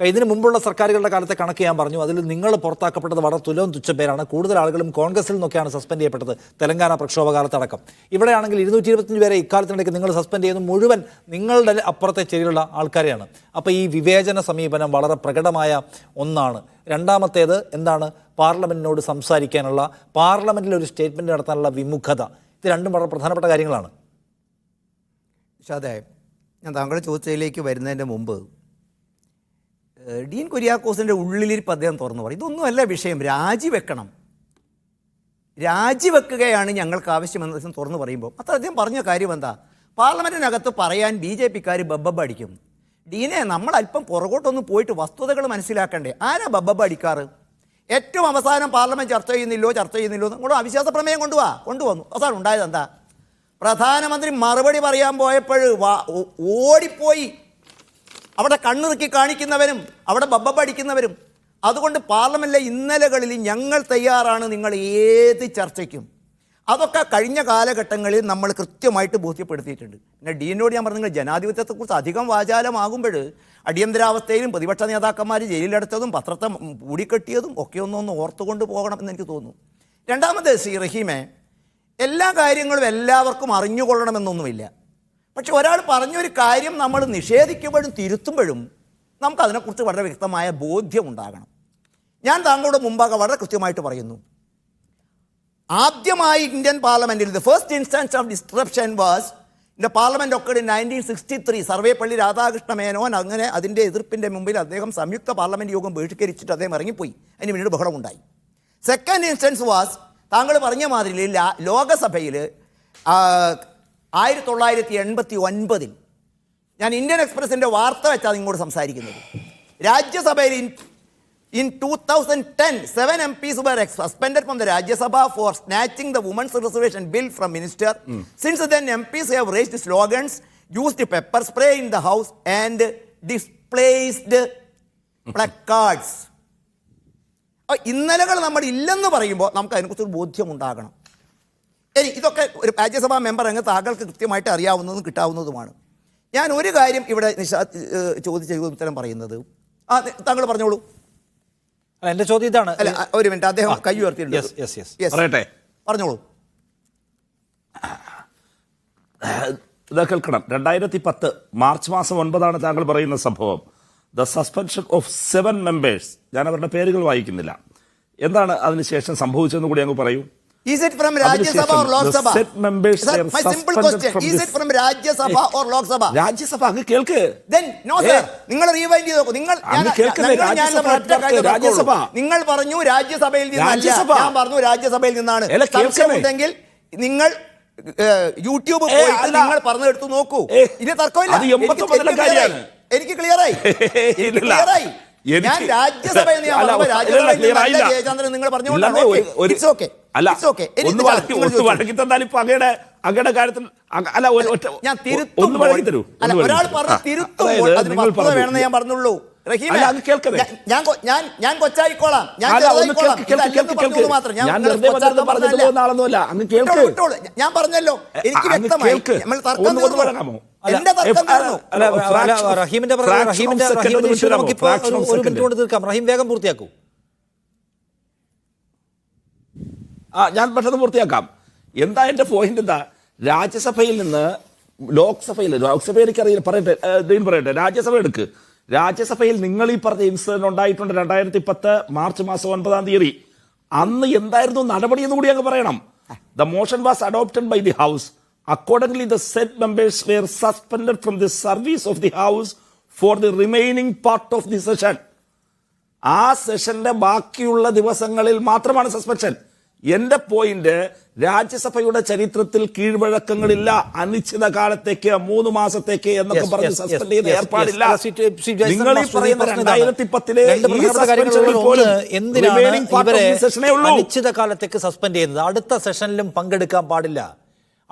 ഇതിന് മുമ്പുള്ള സർക്കാരുകളുടെ കാലത്തെ കണക്ക് ഞാൻ പറഞ്ഞു. അതിൽ നിങ്ങൾ പുറത്താക്കപ്പെട്ടത് വളരെ തുച്ഛം പേരാണ്. കൂടുതൽ ആളുകളും കോൺഗ്രസിൽ നിന്നൊക്കെയാണ് സസ്പെൻഡ് ചെയ്യപ്പെട്ടത്, തെലങ്കാന പ്രക്ഷോഭകാലത്തടക്കം. ഇവിടെയാണെങ്കിൽ 225 പേരെ ഇക്കാലത്തിനിടയ്ക്ക് നിങ്ങൾ സസ്പെൻഡ് ചെയ്യുന്നത് മുഴുവൻ നിങ്ങളുടെ അപ്പുറത്തെ ചേരിയിലുള്ള ആൾക്കാരെയാണ്. അപ്പോൾ ഈ വിവേചന സമീപനം വളരെ പ്രകടമായ ഒന്നാണ്. രണ്ടാമത്തേത് എന്താണ്? പാർലമെന്റിനോട് സംസാരിക്കാനുള്ള, പാർലമെന്റിൽ ഒരു സ്റ്റേറ്റ്മെന്റ് നടത്താനുള്ള വിമുഖത. ഇത് രണ്ടും വളരെ പ്രധാനപ്പെട്ട കാര്യങ്ങളാണ്. അതെ, ഞാൻ താങ്കളുടെ ചോദിച്ചതിലേക്ക് വരുന്നതിൻ്റെ മുമ്പ് ഡീൻ കുര്യാക്കോസിൻ്റെ ഉള്ളിലിരിപ്പ് അദ്ദേഹം തുറന്നു പറയും, ഇതൊന്നുമല്ല വിഷയം, രാജിവെക്കുകയാണ് ഞങ്ങൾക്ക് ആവശ്യമെന്ന ദിവസം തുറന്നു പറയുമ്പോൾ അത്ര അദ്ദേഹം പറഞ്ഞ കാര്യം എന്താ? പാർലമെൻറ്റിനകത്ത് പറയാൻ BJPക്കാർ ബബ്ബബ് അടിക്കും. ഡീനെ, നമ്മൾ അല്പം പുറകോട്ടൊന്ന് പോയിട്ട് വസ്തുതകൾ മനസ്സിലാക്കണ്ടേ? ആരാ ബബ്ബബ് അടിക്കാറ്? ഏറ്റവും അവസാനം പാർലമെൻറ്റ് ചർച്ച ചെയ്യുന്നില്ലോ നിങ്ങൾ അവിശ്വാസ പ്രമേയം കൊണ്ടുവന്നു. അവസാനം ഉണ്ടായത് എന്താ? പ്രധാനമന്ത്രി മറുപടി പറയാൻ പോയപ്പോൾ ഓടിപ്പോയി അവിടെ കണ്ണിറുക്കി കാണിക്കുന്നവരും അവിടെ ബബ്ബടിക്കുന്നവരും. അതുകൊണ്ട് പാർലമെന്റിലെ ഇന്നലകളിൽ ഞങ്ങൾ തയ്യാറാണ് നിങ്ങൾ ഏത് ചർച്ചയ്ക്കും. അതൊക്കെ കഴിഞ്ഞ കാലഘട്ടങ്ങളിൽ നമ്മൾ കൃത്യമായിട്ട് ബോധ്യപ്പെടുത്തിയിട്ടുണ്ട്. പിന്നെ ഡീനോട് ഞാൻ പറഞ്ഞു, ജനാധിപത്യത്തെക്കുറിച്ച് അധികം വാചാലമാകുമ്പോൾ അടിയന്തരാവസ്ഥയിലും പ്രതിപക്ഷ നേതാക്കന്മാർ ജയിലിലടച്ചതും പത്രത്തെ മൂടിക്കെട്ടിയതും ഒക്കെ ഒന്ന് ഓർത്തുകൊണ്ട് പോകണം എന്ന് എനിക്ക് തോന്നുന്നു. രണ്ടാമത് റഹീമെ, എല്ലാ കാര്യങ്ങളും എല്ലാവർക്കും അറിഞ്ഞുകൊള്ളണമെന്നൊന്നുമില്ല. പക്ഷെ ഒരാൾ പറഞ്ഞൊരു കാര്യം നമ്മൾ നിഷേധിക്കുമ്പോഴും തിരുത്തുമ്പോഴും നമുക്കതിനെക്കുറിച്ച് വളരെ വ്യക്തമായ ബോധ്യം ഉണ്ടാകണം. ഞാൻ താങ്കളുടെ മുമ്പാകെ വളരെ കൃത്യമായിട്ട് പറയുന്നു, ആദ്യമായി ഇന്ത്യൻ പാർലമെൻറ്റിൽ the first instance of disruption was in the parliament occurred in 1963. Sarvepalli Radhakrishna Menon അങ്ങനെ അതിൻ്റെ എതിർപ്പിൻ്റെ മുമ്പിൽ അദ്ദേഹം സംയുക്ത പാർലമെൻറ്റ് യോഗം ബഹിഷ്കരിച്ചിട്ട് അദ്ദേഹം ഇറങ്ങിപ്പോയി. അതിന് പിന്നീട് ബഹളമുണ്ടായി. സെക്കൻഡ് ഇൻസ്റ്റൻസ് വാസ് താങ്കൾ പറഞ്ഞ മാതിരി ലോകസഭയിൽ 1989 ഞാൻ ഇന്ത്യൻ എക്സ്പ്രസിൻ്റെ വാർത്ത വെച്ചാണ് ഇങ്ങോട്ട് സംസാരിക്കുന്നത്. രാജ്യസഭയിൽ in 2010 7 MPs were suspended from the Rajya Sabha for snatching the women's reservation bill from minister. Since then MPs have raised slogans, used pepper spray in the house and displaced placards. ഇന്നലകൾ നമ്മൾ ഇല്ലെന്ന് പറയുമ്പോൾ നമുക്ക് അതിനെക്കുറിച്ചൊരു ബോധ്യമുണ്ടാകണം. ഇതൊക്കെ ഒരു രാജ്യസഭാ member അങ്ങ് താങ്കൾക്ക് കൃത്യമായിട്ട് അറിയാവുന്നതും കിട്ടാവുന്നതുമാണ്. ഞാൻ ഒരു കാര്യം ഇവിടെ ചോദിച്ച ഉത്തരം പറയുന്നത്, താങ്കൾ പറഞ്ഞോളൂ. എന്റെ ചോദ്യം ഇതാണ്. അല്ല, ഒരു മിനിറ്റ്, അദ്ദേഹം കൈ ഉയർത്തിയിട്ടുണ്ട്. പറഞ്ഞോളൂ. കേൾക്കണം. 2010 മാർച്ച് മാസം 9 താങ്കൾ പറയുന്ന സംഭവം, ദ സസ്പെൻഷൻ ഓഫ് 7 members. ഞാൻ അവരുടെ പേരുകൾ വായിക്കുന്നില്ല. എന്താണ് അതിനുശേഷം സംഭവിച്ചതെന്ന് കൂടി അങ്ങ് പറയൂ. Is it from Rajya Sabha or Lok Sabha? Sir, my simple question. Is it from Rajya Sabha or Lok Sabha? Rajya Sabha. അങ്ങ് കേൾക്ക്. Then no sir. നിങ്ങൾ റീവൈൻഡ് ചെയ്ത് നോക്കൂ. നിങ്ങൾ നിങ്ങൾ പറഞ്ഞു രാജ്യസഭയിൽ നിന്നല്ല, ഞാൻ പറഞ്ഞു രാജ്യസഭയിൽ നിന്നാണ്. സംശയമുണ്ടെങ്കിൽ നിങ്ങൾ യൂട്യൂബ് പോയിട്ട് നിങ്ങൾ പറഞ്ഞെടുത്ത് നോക്കൂ. ഇത് തർക്കമില്ല. എനിക്ക് ക്ലിയറായി. ഞാൻ രാജ്യസഭയിൽ നിങ്ങൾ പറഞ്ഞുകൊണ്ടാണ്. അങ്ങയുടെ കാര്യത്തിൽ ഞാൻ തിരുത്തും. ഒരാൾ പറഞ്ഞ് തിരുത്തുമ്പോൾ അതിന് വസ്തുത വേണമെന്ന് ഞാൻ പറഞ്ഞുള്ളൂ. ഞാൻ കൊച്ചായിക്കോളാം, ഞാൻ പറഞ്ഞല്ലോ, എനിക്ക് വ്യക്തമായി. നമ്മൾ തർക്കം തീർന്നു. എന്റെ തർക്കം തീർന്നു. റഹീം വേഗം പൂർത്തിയാക്കൂ. ഞാൻ പെട്ടെന്ന് പൂർത്തിയാക്കാം. എന്താ എന്റെ പോയിന്റ്? എന്താ, രാജ്യസഭയിൽ നിന്ന് ലോക്സഭയിൽ എനിക്കറിയില്ല, പറയട്ടെ, രാജ്യസഭ എടുക്ക്. രാജ്യസഭയിൽ നിങ്ങൾ ഈ പറഞ്ഞ ഇൻസിഡന്റ് ഉണ്ടായിട്ടുണ്ട് 2010 മാർച്ച് മാസം 9. അന്ന് എന്തായിരുന്നു നടപടി എന്ന് കൂടി അങ്ങ് പറയണം. The motion was adopted by the house. Accordingly, the said members were suspended from the service of the house for the remaining part of the session. ആ സെഷന്റെ ബാക്കിയുള്ള ദിവസങ്ങളിൽ മാത്രമാണ് സസ്പെൻഷൻ. എന്റെ പോയിന്റ്, രാജ്യസഭയുടെ ചരിത്രത്തിൽ കീഴ്വഴക്കങ്ങളില്ല. അനിശ്ചിത കാലത്തേക്ക് 3 മാസത്തേക്ക് എന്നൊക്കെ പറഞ്ഞ് സസ്പെൻഡ് ചെയ്ത് ഏർപ്പാടില്ല. നിങ്ങൾ ഈ പറയുന്ന 2010-ലെ അനിശ്ചിതകാലത്തേക്ക് സസ്പെൻഡ് ചെയ്യുന്നത്? അടുത്ത സെഷനിലും പങ്കെടുക്കാൻ പാടില്ല,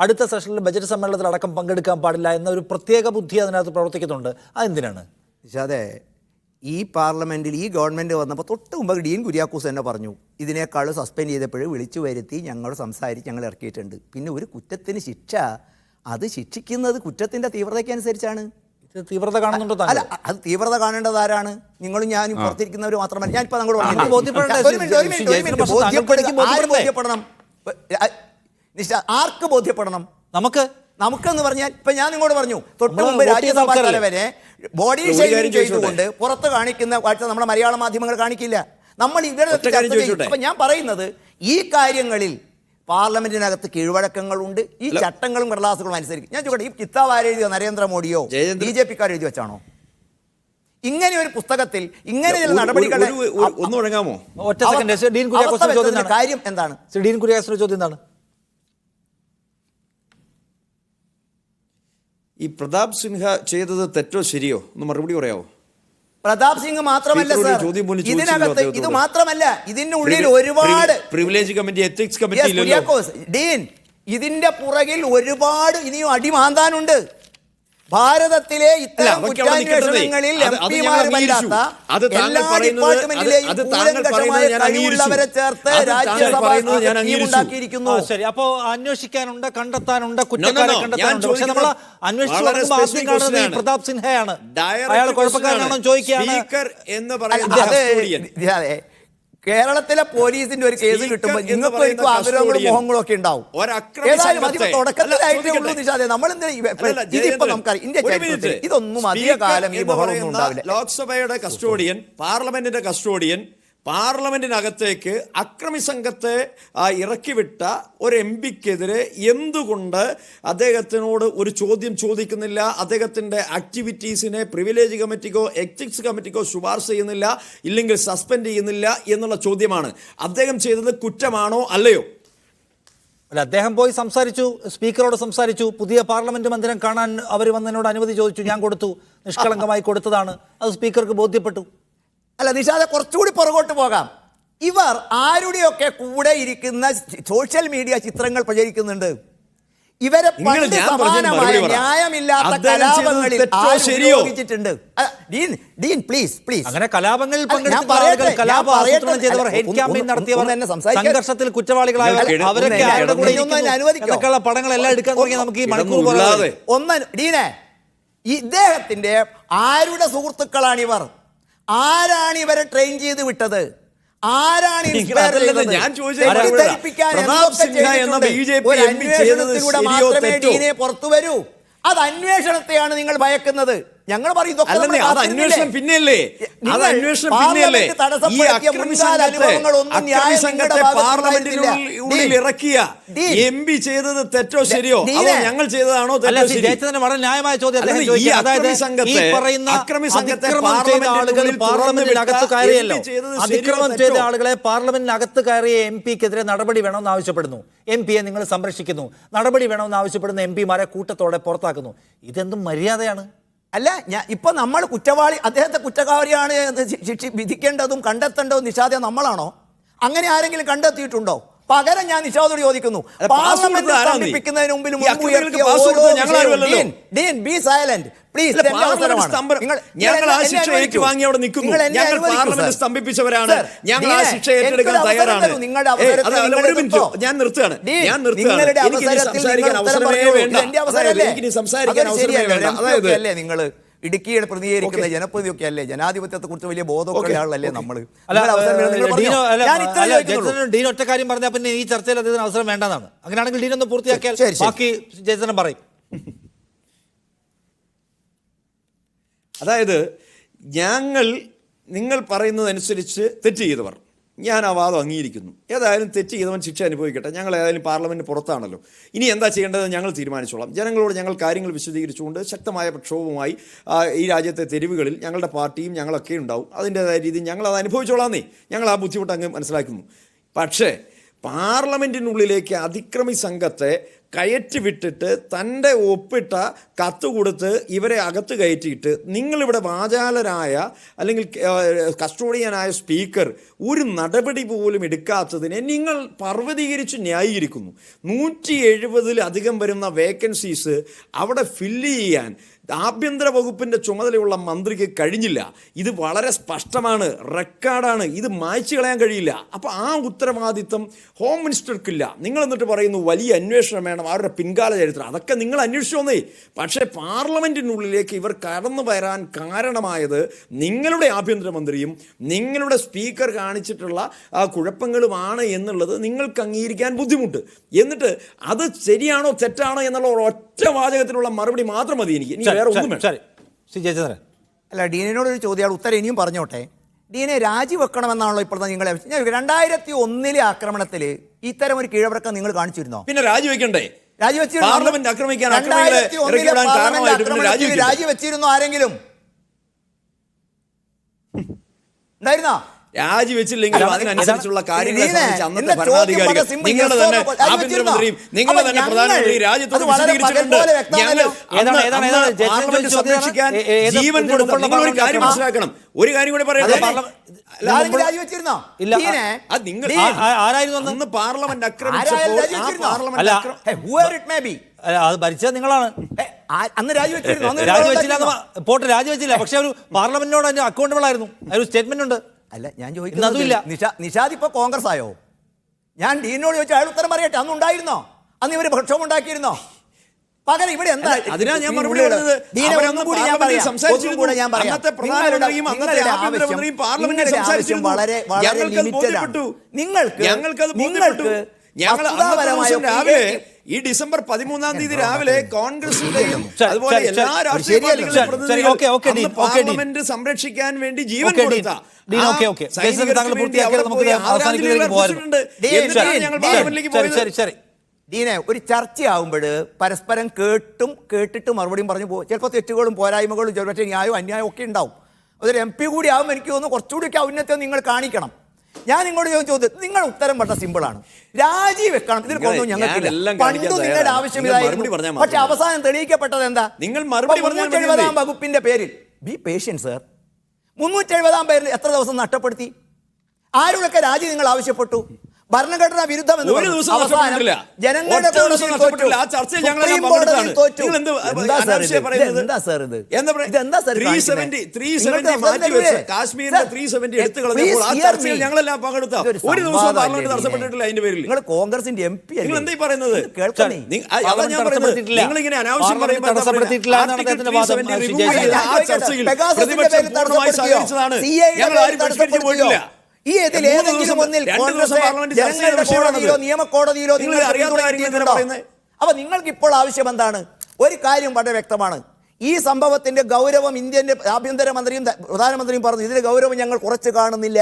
അടുത്ത സെഷനിലും ബജറ്റ് സമ്മേളനത്തിൽ അടക്കം പങ്കെടുക്കാൻ പാടില്ല എന്ന ഒരു പ്രത്യേക ബുദ്ധി അതിനകത്ത് പ്രവർത്തിക്കുന്നുണ്ട്. അതെന്തിനാണ്? അതെ, ഈ പാർലമെന്റിൽ ഈ ഗവൺമെന്റ് വന്നപ്പോൾ തൊട്ട് മുമ്പ് ഡീൻ കുര്യാക്കോസ് തന്നെ പറഞ്ഞു, ഇതിനേക്കാൾ സസ്പെൻഡ് ചെയ്തപ്പോൾ വിളിച്ചു വരുത്തി ഞങ്ങൾ സംസാരിച്ച് ഞങ്ങൾ ഇറക്കിയിട്ടുണ്ട്. പിന്നെ ഒരു കുറ്റത്തിന് ശിക്ഷ, അത് ശിക്ഷിക്കുന്നത് കുറ്റത്തിന്റെ തീവ്രതയ്ക്കനുസരിച്ചാണ്. തീവ്രത കാണുന്നുണ്ടോ? അല്ല, അത് തീവ്രത കാണേണ്ടത് ആരാണ്? നിങ്ങളും ഞാനും പുറത്തിരിക്കുന്നവർ മാത്രമല്ല. ഞാനിപ്പോ നിങ്ങളോട് ബോധ്യപ്പെടണം. ആർക്ക് ബോധ്യപ്പെടണം? നമുക്കെന്ന് പറഞ്ഞാൽ ഇപ്പൊ ഞാൻ നിങ്ങളോട് പറഞ്ഞു, തൊട്ട് മുമ്പ് രാജ്യസഭാ തലവരെ ബോഡി ഷെയ്മിംഗ് ചെയ്തുകൊണ്ട് പുറത്ത് കാണിക്കുന്ന കാഴ്ച നമ്മുടെ മലയാള മാധ്യമങ്ങൾ കാണിക്കില്ല. നമ്മൾ ഇവരുടെ അപ്പൊ ഞാൻ പറയുന്നത്, ഈ കാര്യങ്ങളിൽ പാർലമെന്റിനകത്ത് കീഴ്വഴക്കങ്ങളുണ്ട്. ഈ ചട്ടങ്ങളും കടലാസുകളും അനുസരിക്കും. ഞാൻ ചോദിക്കട്ടെ, ഈ കിതാബ് ആരെഴുതിയോ? നരേന്ദ്രമോദിയോ BJP-ക്കാർ എഴുതി വെച്ചാണോ? ഇങ്ങനെ ഒരു പുസ്തകത്തിൽ ഇങ്ങനെ ചില നടപടികൾ കാര്യം എന്താണ്? ഡീൻ കുര്യാക്കോസിന്റെ ചോദ്യം എന്താണ്? ഈ പ്രതാപ് സിൻഹ ചെയ്തത് തെറ്റോ ശരിയോ എന്ന് മറുപടി പറയാമോ? പ്രതാപ് സിംഗ് മാത്രമല്ല സർ, ഇതിനകത്ത് ഇത് മാത്രമല്ല, ഇതിനുള്ളിൽ ഒരുപാട് privilege committee, ethics committee, Dean, ഇതിന്റെ പുറകിൽ ഒരുപാട് ഇനിയും അടിമാന്താനുണ്ട്. ഭാരതത്തിലെ ഇത്തരം കുറ്റാന്വേഷണങ്ങളിൽ എംപിമാരുമല്ലാത്ത എല്ലാ ഡിപ്പാർട്ട്മെന്റിലെയും കൂലങ്കഷമായ കഴിവുള്ളവരെ ചേർത്ത് രാജ്യസഭ ഉണ്ടാക്കിയിരിക്കുന്നു. ശരി, അപ്പോ അന്വേഷിക്കാനുണ്ട്, കണ്ടെത്താനുണ്ട്, കുറ്റക്കാരെ കണ്ടെത്താനുണ്ട്. പക്ഷെ നമ്മൾ അന്വേഷിച്ചു നോക്കുമ്പോൾ ആദ്യം കാണുന്നത് ഈ പ്രതാപ് സിൻഹയാണ്. അയാൾ കുഴപ്പക്കാരനാണോ ചോദിക്കുകയാണ്. അതെ, കേരളത്തിലെ പോലീസിന്റെ ഒരു കേസ് കിട്ടുമ്പോൾ നിങ്ങൾക്ക് എനിക്ക് ആഗ്രഹങ്ങളും മോഹങ്ങളും ഒക്കെ ഉണ്ടാവും. തുടക്കത്തിലായിട്ടേ ഉള്ളൂ നിഷാദേ. നമ്മൾ ഇതിപ്പോ നമുക്കറിയാം, ഇന്ത്യ ചരിത്രത്തിൽ ഇതൊന്നും അധിക കാലം ഈ ബഹളമൊന്നും ഉണ്ടാവില്ല. ലോക്സഭയുടെ കസ്റ്റോഡിയൻ, പാർലമെന്റിന്റെ കസ്റ്റോഡിയൻ പാർലമെന്റിനകത്തേക്ക് അക്രമി സംഘത്തെ ഇറക്കിവിട്ട ഒരു എംപിക്കെതിരെ എന്തുകൊണ്ട് അദ്ദേഹത്തിനോട് ഒരു ചോദ്യം ചോദിക്കുന്നില്ല? അദ്ദേഹത്തിന്റെ ആക്ടിവിറ്റീസിനെ പ്രിവിലേജ് കമ്മിറ്റിക്കോ എത്തിക്സ് കമ്മിറ്റിക്കോ ശുപാർശ ചെയ്യുന്നില്ല, ഇല്ലെങ്കിൽ സസ്പെൻഡ് ചെയ്യുന്നില്ല എന്നുള്ള ചോദ്യമാണ്. അദ്ദേഹം ചെയ്തത് കുറ്റമാണോ അല്ലയോ? അല്ല, അദ്ദേഹം പോയി സംസാരിച്ചു, സ്പീക്കറോട് സംസാരിച്ചു. പുതിയ പാർലമെന്റ് മന്ദിരം കാണാൻ അവർ വന്നതിനോട് അനുമതി ചോദിച്ചു, ഞാൻ കൊടുത്തു, നിഷ്കളങ്കമായി കൊടുത്തതാണ്. അത് സ്പീക്കർക്ക് ബോധ്യപ്പെട്ടു. അല്ല നിഷാദ, കുറച്ചുകൂടി പുറകോട്ട് പോകാം. ഇവർ ആരുടെയൊക്കെ കൂടെ ഇരിക്കുന്ന സോഷ്യൽ മീഡിയ ചിത്രങ്ങൾ പ്രചരിക്കുന്നുണ്ട്. ഇവരെ പണ്ട് സമാനമായ ന്യായമില്ലാത്ത കലാപങ്ങളിൽ ഉപയോഗിച്ചിട്ടുണ്ട്. ഡീൻ പ്ലീസ് പ്ലീസ്, അങ്ങനെ കലാപങ്ങളിൽ പങ്കെടുത്ത ആളുകൾ, കലാപ ആസൂത്രണം ചെയ്തവർ, ഹെയ്റ്റ് ക്യാമ്പയിൻ നടത്തിയവർ, സംഘർഷത്തിൽ കുറ്റവാളികളായ അവരൊക്കെ ആരുടെ കൂടെ ഇരിക്കുന്നു പടങ്ങളെല്ലാം എടുക്കാൻ തുടങ്ങി നമുക്ക് ഈ മണിക്കൂർ പോലെ ഡീനെ, ഇദ്ദേഹത്തിന്റെ ആരുടെ സുഹൃത്തുക്കളാണിവർ? ആരാണ് ഇവരെ ട്രെയിൻ ചെയ്ത് വിട്ടത്? ആരാണ് അന്വേഷണത്തിലൂടെ മാത്രമേ ഡീനെ പുറത്തു വരൂ. അത് അന്വേഷണത്തെയാണ് നിങ്ങൾ ഭയക്കുന്നത്. ഞങ്ങൾ പറയും അന്വേഷണം പിന്നെയല്ലേ, അത് അന്വേഷണം പിന്നെയല്ലേ. ഈ അക്രമി സംഘത്തെ പാർലമെന്റിനുള്ളിൽ ഇറക്കിയ എംപി ചെയ്തത് തെറ്റോ ശരിയോ? അതോ ഞങ്ങൾ ചെയ്തതാണോ തെറ്റോ ശരി? വളരെ ന്യായമായ ചോദ്യം. അതിക്രമം ചെയ്ത ആളുകളെ പാർലമെന്റിനകത്ത് കയറിയ എംപിക്കെതിരെ നടപടി വേണമെന്ന് ആവശ്യപ്പെടുന്നു. എംപിയെ നിങ്ങൾ സംരക്ഷിക്കുന്നു. നടപടി വേണമെന്ന് ആവശ്യപ്പെടുന്ന എംപിമാരെ കൂട്ടത്തോടെ പുറത്താക്കുന്നു. ഇതെന്തും മര്യാദയാണ്? അല്ല, ഇപ്പൊ നമ്മൾ കുറ്റവാളി, അദ്ദേഹത്തെ കുറ്റവാളിയാണ് വിധിക്കേണ്ടതും കണ്ടെത്തേണ്ടതും നിഷാദ നമ്മളാണോ? അങ്ങനെ ആരെങ്കിലും കണ്ടെത്തിയിട്ടുണ്ടോ? പകരം ഞാൻ നിഷാദോട് ചോദിക്കുന്നു, പാർലമെന്റ് സമർപ്പിക്കുന്നതിന് മുമ്പിൽ സ്തംഭിപ്പിച്ചവരാണ്. ഞങ്ങൾ ആ ശിക്ഷ ഏറ്റെടുക്കാൻ തയ്യാറാണ്. ഞാൻ നിർത്തുകയാണ്. നിങ്ങൾ ഇടുക്കിയുടെ പ്രതികരിക്കുന്ന ജനപ്രതിയൊക്കെ അല്ലേ? ജനാധിപത്യത്തെ കുറിച്ച് വലിയ ബോധമൊക്കെ ആളല്ലേ നമ്മള്? ഡീൻ ഒറ്റ കാര്യം പറഞ്ഞാൽ പിന്നെ ഈ ചർച്ചയിൽ അദ്ദേഹത്തിന് അവസരം വേണ്ടെന്നാണ്. അങ്ങനെയാണെങ്കിൽ ഡീൻ ഒന്ന് പൂർത്തിയാക്കിയാൽ ബാക്കി ജയചന്ദ്രൻ പറയും. അതായത് നിങ്ങൾ പറയുന്നതനുസരിച്ച് തെറ്റ് ചെയ്തവർ, ഞാൻ ആ വാദം അംഗീകരിക്കുന്നു. ഏതായാലും തെറ്റ് ചെയ്തവൻ ശിക്ഷ അനുഭവിക്കട്ടെ. ഞങ്ങൾ ഏതായാലും പാർലമെൻറ്റ് പുറത്താണല്ലോ. ഇനി എന്താ ചെയ്യേണ്ടത് ഞങ്ങൾ തീരുമാനിച്ചോളാം. ജനങ്ങളോട് ഞങ്ങൾ കാര്യങ്ങൾ വിശദീകരിച്ചുകൊണ്ട് ശക്തമായ പ്രക്ഷോഭവുമായി ഈ രാജ്യത്തെ തെരുവുകളിൽ ഞങ്ങളുടെ പാർട്ടിയും ഞങ്ങളൊക്കെ ഉണ്ടാവും. അതിൻ്റേതായ രീതിയിൽ ഞങ്ങളത് അനുഭവിച്ചോളാന്നേ. ഞങ്ങൾ ആ ബുദ്ധിമുട്ട് അങ്ങ് മനസ്സിലാക്കുന്നു. പക്ഷേ പാർലമെൻറ്റിനുള്ളിലേക്ക് അതിക്രമി സംഘത്തെ കയറ്റി വിട്ടിട്ട് തൻ്റെ ഒപ്പിട്ട കത്ത് കൊടുത്ത് ഇവരെ അകത്ത് കയറ്റിയിട്ട് നിങ്ങളിവിടെ വാചാലരായ അല്ലെങ്കിൽ കസ്റ്റോഡിയനായ സ്പീക്കർ ഒരു നടപടി പോലും എടുക്കാത്തതിനെ നിങ്ങൾ പർവ്വതീകരിച്ച് ന്യായീകരിക്കുന്നു. 170-ലധികം വരുന്ന വേക്കൻസീസ് അവിടെ ഫില്ല് ചെയ്യാൻ ആഭ്യന്തര വകുപ്പിൻ്റെ ചുമതലയുള്ള മന്ത്രിക്ക് കഴിഞ്ഞില്ല. ഇത് വളരെ സ്പഷ്ടമാണ്, റെക്കോർഡാണ്, ഇത് മായ്ച്ചു കളയാൻ കഴിയില്ല. അപ്പോൾ ആ ഉത്തരവാദിത്വം ഹോം മിനിസ്റ്റർക്കില്ല. നിങ്ങൾ എന്നിട്ട് പറയുന്നു വലിയ അന്വേഷണം വേണം, അവരുടെ പിൻകാല ചരിത്രം. അതൊക്കെ നിങ്ങൾ അന്വേഷിച്ചു വന്നേ. പക്ഷേ പാർലമെൻറ്റിനുള്ളിലേക്ക് ഇവർ കടന്നു വരാൻ കാരണമായത് നിങ്ങളുടെ ആഭ്യന്തരമന്ത്രിയും നിങ്ങളുടെ സ്പീക്കർ കാണിച്ചിട്ടുള്ള കുഴപ്പങ്ങളുമാണ് എന്നുള്ളത് നിങ്ങൾക്ക് അംഗീകരിക്കാൻ ബുദ്ധിമുട്ട്. എന്നിട്ട് അത് ശരിയാണോ തെറ്റാണോ എന്നുള്ള ഒറ്റ വാചകത്തിലുള്ള മറുപടി മാത്രം മതി എനിക്ക്. വേറെ ഒന്നും വേണ്ട. അല്ല, ഡീനോട് ഒരു ചോദ്യം, ഉത്തരം ഇനിയും പറഞ്ഞോട്ടെ. ഡീനെ രാജിവെക്കണമെന്നാണല്ലോ ഇപ്പോഴത്തെ നിങ്ങളെ 2001 ആക്രമണത്തിൽ ഇത്തരം ഒരു കീഴ്വഴക്കം നിങ്ങൾ കാണിച്ചിരുന്നോ? പിന്നെ രാജിവെക്കണ്ടേ? പാർലമെന്റ് ആക്രമിക്കാൻ രാജിവെച്ചിരുന്നോ ആരെങ്കിലും? ഉണ്ടായിരുന്നോ? രാജിവെച്ചില്ലെങ്കിൽ അതിനനുസരിച്ചുള്ള കാര്യങ്ങളെ സംബന്ധിച്ച് അന്നത്തെ ഭരണാധികാരികൾ നിങ്ങളുടെ തന്നെ ആഭ്യന്തരമന്ത്രിയും നിങ്ങളുടെ തന്നെ പ്രധാനമന്ത്രി രാജ്യത്തോട് വിശദീകരിച്ചിട്ടുണ്ട്. പാർലമെന്റ് സംരക്ഷിക്കാൻ ജീവൻ കൊടുത്ത നിങ്ങൾ ഒരു കാര്യം മനസ്സിലാക്കണം. ഒരു കാര്യം കൂടി പറയട്ടെ. അന്ന് പാർലമെന്റ് ആക്രമിച്ചപ്പോൾ അത് ഭരിച്ചത് നിങ്ങളാണ്. അന്ന് രാജിവെച്ചില്ല, പോട്ടെ, രാജിവെച്ചില്ല. പക്ഷെ ഒരു പാർലമെന്റിനോട് അതിന് അക്കൗണ്ടബിൾ ആയിരുന്നു. ഒരു സ്റ്റേറ്റ്മെന്റ് ഉണ്ട്. അല്ല, ഞാൻ ചോദിക്കുന്നത് നിഷാദ് ഇപ്പൊ കോൺഗ്രസ് ആയോ? ഞാൻ ഡീനോട് ചോദിച്ചാൽ അയാൾ ഉത്തരം പറയട്ടെ. അന്ന് ഉണ്ടായിരുന്നോ? അന്ന് ഇവര് പ്രക്ഷോഭം ഉണ്ടാക്കിയിരുന്നോ? പകരം ഇവിടെ എന്താ? അതിനാ ഞാൻ മറുപടി പറഞ്ഞത്. ഈ ഡിസംബർ 13-ാം തീയതി രാവിലെ കോൺഗ്രസിന്റെയും അതുപോലെ എല്ലാ രാഷ്ട്രീയ പാർട്ടികളുടെയും പാർലമെന്റ് സംരക്ഷിക്കാൻ വേണ്ടി ജീവൻ കൊടുത്ത ഡീനെ, ഒരു ചർച്ചയാവുമ്പോൾ പരസ്പരം കേട്ടിട്ട് മറുപടിയും പറഞ്ഞു പോകും. ചിലപ്പോൾ തെറ്റുകളും പോരായ്മകളും ചിലപ്പോൾ ന്യായവും അന്യായവും ഒക്കെ ഉണ്ടാവും. അതൊരു MP കൂടി ആകുമ്പോൾ എനിക്ക് തോന്നുന്നു കുറച്ചുകൂടിയൊക്കെ ഔന്നത്യം നിങ്ങൾ കാണിക്കണം. ഞാൻ നിങ്ങളോട് ചോദിച്ചത്, നിങ്ങൾ ഉത്തരം പറഞ്ഞ സിമ്പിളാണ്, രാജിവെക്കണം. ഇതിൽ കൊന്നും ഞങ്ങൾക്കില്ല. പണ്ട് നിങ്ങളുടെ ആവശ്യം ഇതായിരുന്നു. പക്ഷെ അവസാനം തെളിയിക്കപ്പെട്ടത് എന്താ? നിങ്ങൾ 370-ാം വകുപ്പിന്റെ പേരിൽ ബി പേഷ്യന്റ് സർ. 370-ാം പേരിൽ എത്ര ദിവസം നഷ്ടപ്പെടുത്തി? ആരോടൊക്കെ രാജി നിങ്ങൾ ആവശ്യപ്പെട്ടു? ഭരണഘടനാ വിരുദ്ധം എന്ന് ജനങ്ങളുടെ നിങ്ങൾ കോൺഗ്രസിന്റെ MP ഈ ഇതിൽ ഏതെങ്കിലും ഒന്നിൽ ജനങ്ങളുടെ കോടതിയിലോ നിയമകോടതിയിലോ അപ്പൊ നിങ്ങൾക്ക് ഇപ്പോൾ ആവശ്യം എന്താണ്? ഒരു കാര്യം വളരെ വ്യക്തമാണ്. ഈ സംഭവത്തിന്റെ ഗൗരവം ഇന്ത്യന്റെ ആഭ്യന്തരമന്ത്രിയും പ്രധാനമന്ത്രിയും പറഞ്ഞു. ഇതിന്റെ ഗൗരവം ഞങ്ങൾ കുറച്ച് കാണുന്നില്ല.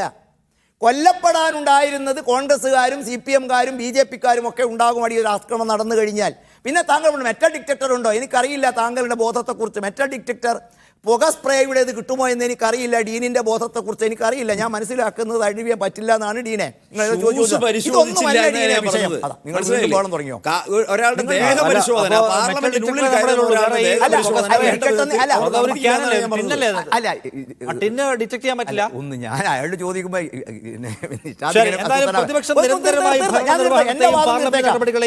കൊല്ലപ്പെടാനുണ്ടായിരുന്നത് കോൺഗ്രസ്സുകാരും CPM-കാരും BJP-ക്കാരും ഒക്കെ ഉണ്ടാകും. അടിയൊരു ആക്രമണം നടന്നു കഴിഞ്ഞാൽ പിന്നെ താങ്കൾ മെറ്റൽ ഡിറ്റക്ടർ ഉണ്ടോ? എനിക്കറിയില്ല താങ്കളുടെ ബോധത്തെക്കുറിച്ച്. മെറ്റൽ ഡിറ്റക്ടർ പുക സ്പ്രേയുടേത് കിട്ടുമോ എന്ന് എനിക്കറിയില്ല. ഡീനിന്റെ ബോധത്തെക്കുറിച്ച് എനിക്കറിയില്ല. ഞാൻ മനസ്സിലാക്കുന്നത് അഴിവിയാൻ പറ്റില്ല എന്നാണ് ഡീനെ. ഒന്ന് ഞാൻ അയാളോട് ചോദിക്കുമ്പോ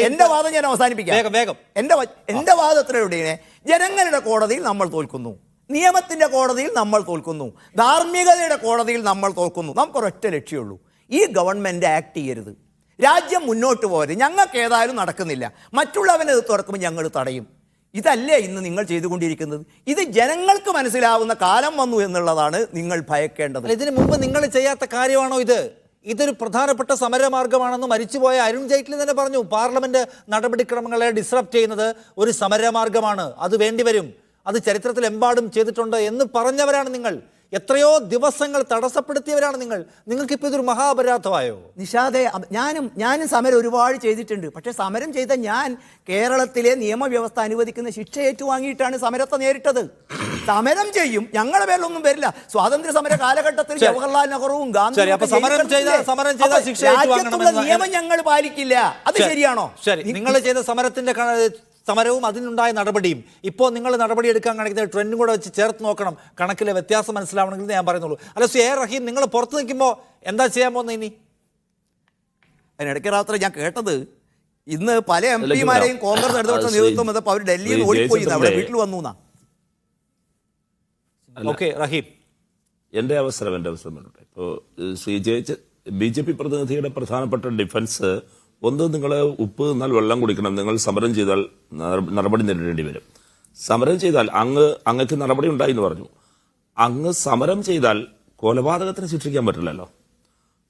എന്റെ വാദം ഞാൻ അവസാനിപ്പിക്കാം. എന്റെ വാദത്തിലൂടെ ജനങ്ങളുടെ കോടതിയിൽ നമ്മൾ തോൽക്കുന്നു, നിയമത്തിന്റെ കോടതിയിൽ നമ്മൾ തോൽക്കുന്നു, ധാർമ്മികതയുടെ കോടതിയിൽ നമ്മൾ തോൽക്കുന്നു. നമുക്കൊരൊറ്റ ലക്ഷ്യമുള്ളൂ, ഈ ഗവൺമെന്റ് ആക്ട് ചെയ്യരുത്, രാജ്യം മുന്നോട്ട് പോകരുത്. ഞങ്ങൾക്ക് ഏതായാലും നടക്കുന്നില്ല, മറ്റുള്ളവനെ ഇത് തുറക്കുമ്പോൾ ഞങ്ങൾ തടയും. ഇതല്ലേ ഇന്ന് നിങ്ങൾ ചെയ്തുകൊണ്ടിരിക്കുന്നത്? ഇത് ജനങ്ങൾക്ക് മനസ്സിലാവുന്ന കാലം വന്നു എന്നുള്ളതാണ് നിങ്ങൾ ഭയക്കേണ്ടത്. ഇതിനു മുമ്പ് നിങ്ങൾ ചെയ്യാത്ത കാര്യമാണോ ഇത്? ഇതൊരു പ്രധാനപ്പെട്ട സമരമാർഗമാണെന്ന് മരിച്ചുപോയ അരുൺ ജെയ്റ്റ്ലി തന്നെ പറഞ്ഞു. പാർലമെന്റ് നടപടിക്രമങ്ങളെ ഡിസ്റപ്റ്റ് ചെയ്യുന്നത് ഒരു സമരമാർഗമാണ്, അത് വേണ്ടിവരും, അത് ചരിത്രത്തിലെമ്പാടും ചെയ്തിട്ടുണ്ട് എന്ന് പറഞ്ഞവരാണ് നിങ്ങൾ. എത്രയോ ദിവസങ്ങൾ തടസ്സപ്പെടുത്തിയവരാണ് നിങ്ങൾക്കിപ്പോൾ ഇതൊരു മഹാപരാധമായോ? നിഷാദെ, ഞാനും സമരം ഒരുപാട് ചെയ്തിട്ടുണ്ട്. പക്ഷേ സമരം ചെയ്ത ഞാൻ കേരളത്തിലെ നിയമവ്യവസ്ഥ അനുവദിക്കുന്ന ശിക്ഷ ഏറ്റുവാങ്ങിയിട്ടാണ് സമരത്തെ നേരിട്ടത്. സമരം ചെയ്യും, ഞങ്ങളുടെ പേരിലൊന്നും വരില്ല. സ്വാതന്ത്ര്യ സമര കാലഘട്ടത്തിൽ ജവഹർലാൽ നെഹ്റുവും ശരി, അപ്പൊ സമരം ചെയ്ത ശിക്ഷ ഏറ്റുവാങ്ങണമെന്ന് നിയമം ഞങ്ങൾ പാലിക്കില്ല. അത് ശരിയാണോ? ശരി, നിങ്ങൾ ചെയ്ത സമരവും അതിനുണ്ടായ നടപടിയും ഇപ്പോൾ നിങ്ങൾ നടപടി എടുക്കാൻ കാണിക്കുന്ന ട്രെൻഡും കൂടെ വെച്ച് ചേർത്ത് നോക്കണം, കണക്കിലെ വ്യത്യാസം മനസ്സിലാവണമെങ്കിൽ ഞാൻ പറയുന്നുള്ളൂ. അല്ല എ റഹീം, നിങ്ങൾ പുറത്ത് നിൽക്കുമ്പോൾ എന്താ ചെയ്യാൻ പോകുന്നത് ഇനി? അതിനിടയ്ക്ക് രാത്രി ഞാൻ കേട്ടത് ഇന്ന് പല MP-മാരെയും കോൺഗ്രസ് ഇടതുപക്ഷ നേതൃത്വം വന്നപ്പോൾ അവർ ഡൽഹിയിൽ നിന്ന് ഓടിപ്പോയി അവിടെ വീട്ടിൽ വന്നു. ഓക്കെ റഹീം, എൻ്റെ അവസരം വേണ്ടട്ടെ. ഇപ്പോൾ BJP പ്രതിനിധിയുടെ പ്രധാനപ്പെട്ട ഡിഫൻസ് ഒന്ന്, നിങ്ങൾ ഉപ്പ് തിന്നാൽ വെള്ളം കുടിക്കണം, നിങ്ങൾ സമരം ചെയ്താൽ നടപടി നേരിടേണ്ടി വരും. സമരം ചെയ്താൽ അങ്ങക്ക് നടപടി ഉണ്ടായി എന്ന് പറഞ്ഞു. അങ്ങ് സമരം ചെയ്താൽ കൊലപാതകത്തിന് ശിക്ഷിക്കാൻ പറ്റില്ലല്ലോ.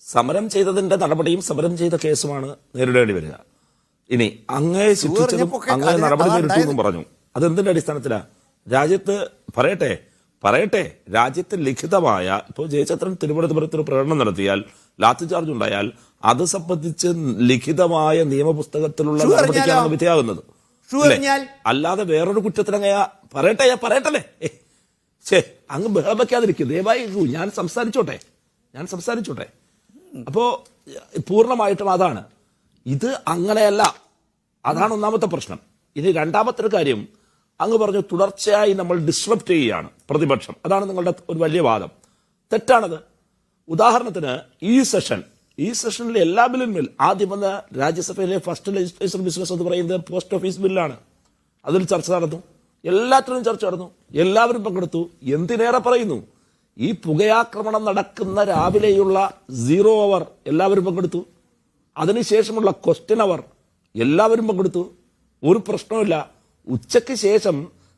സമരം ചെയ്തതിന്റെ നടപടിയും സമരം ചെയ്ത കേസുമാണ് നേരിടേണ്ടി വരിക. ഇനി അങ്ങേ ശിക്ഷിച്ചതും അങ്ങേ നടപടി നേരിട്ടു എന്നും പറഞ്ഞു. അതെന്തിന്റെ അടിസ്ഥാനത്തിലാ? രാജ്യത്ത് പറയട്ടെ രാജ്യത്ത് ലിഖിതമായ, ഇപ്പോൾ ജയചന്ദ്രൻ തിരുവനന്തപുരത്ത് ഒരു പ്രകടനം നടത്തിയാൽ, ലാത്തി ചാർജ് ഉണ്ടായാൽ അത് സംബന്ധിച്ച് ലിഖിതമായ നിയമപുസ്തകത്തിലുള്ള നടപടിക്കാണ് വിധേയാകുന്നത്. അല്ലാതെ വേറൊരു കുറ്റത്തിനങ്ങ പറയട്ടല്ലേ അങ്ങ് ബഹളം വയ്ക്കാതിരിക്കും ദയവായി. ഞാൻ സംസാരിച്ചോട്ടെ. അപ്പോ പൂർണ്ണമായിട്ടും അതാണ്. ഇത് അങ്ങനെയല്ല, അതാണ് ഒന്നാമത്തെ പ്രശ്നം. ഇനി രണ്ടാമത്തെ ഒരു കാര്യം, അങ്ങ് പറഞ്ഞു തുടർച്ചയായി നമ്മൾ ഡിസ്റപ്റ്റ് ചെയ്യുകയാണ് പ്രതിപക്ഷം. അതാണ് നിങ്ങളുടെ ഒരു വലിയ വാദം. തെറ്റാണത്. ഉദാഹരണത്തിന് ഈ സെഷനിലെ എല്ലാ ബില്ലിന്മേൽ ആദ്യം വന്ന രാജ്യസഭയിലെ ഫസ്റ്റ് ലെജിസ്ലേഷൻ ബിസിനസ് എന്ന് പറയുന്നത് പോസ്റ്റ് ഓഫീസ് ബില്ലാണ്. അതിൽ ചർച്ച നടന്നു, എല്ലാത്തിലും ചർച്ച നടന്നു, എല്ലാവരും പങ്കെടുത്തു. എന്തിനേറെ പറയുന്നു, ഈ പുകയാക്രമണം നടക്കുന്ന രാവിലെയുള്ള 0 അവർ എല്ലാവരും പങ്കെടുത്തു. അതിനുശേഷമുള്ള ക്വസ്റ്റ്യൻ അവർ എല്ലാവരും പങ്കെടുത്തു. ഒരു പ്രശ്നമില്ല. ഉച്ചയ്ക്ക് ശേഷം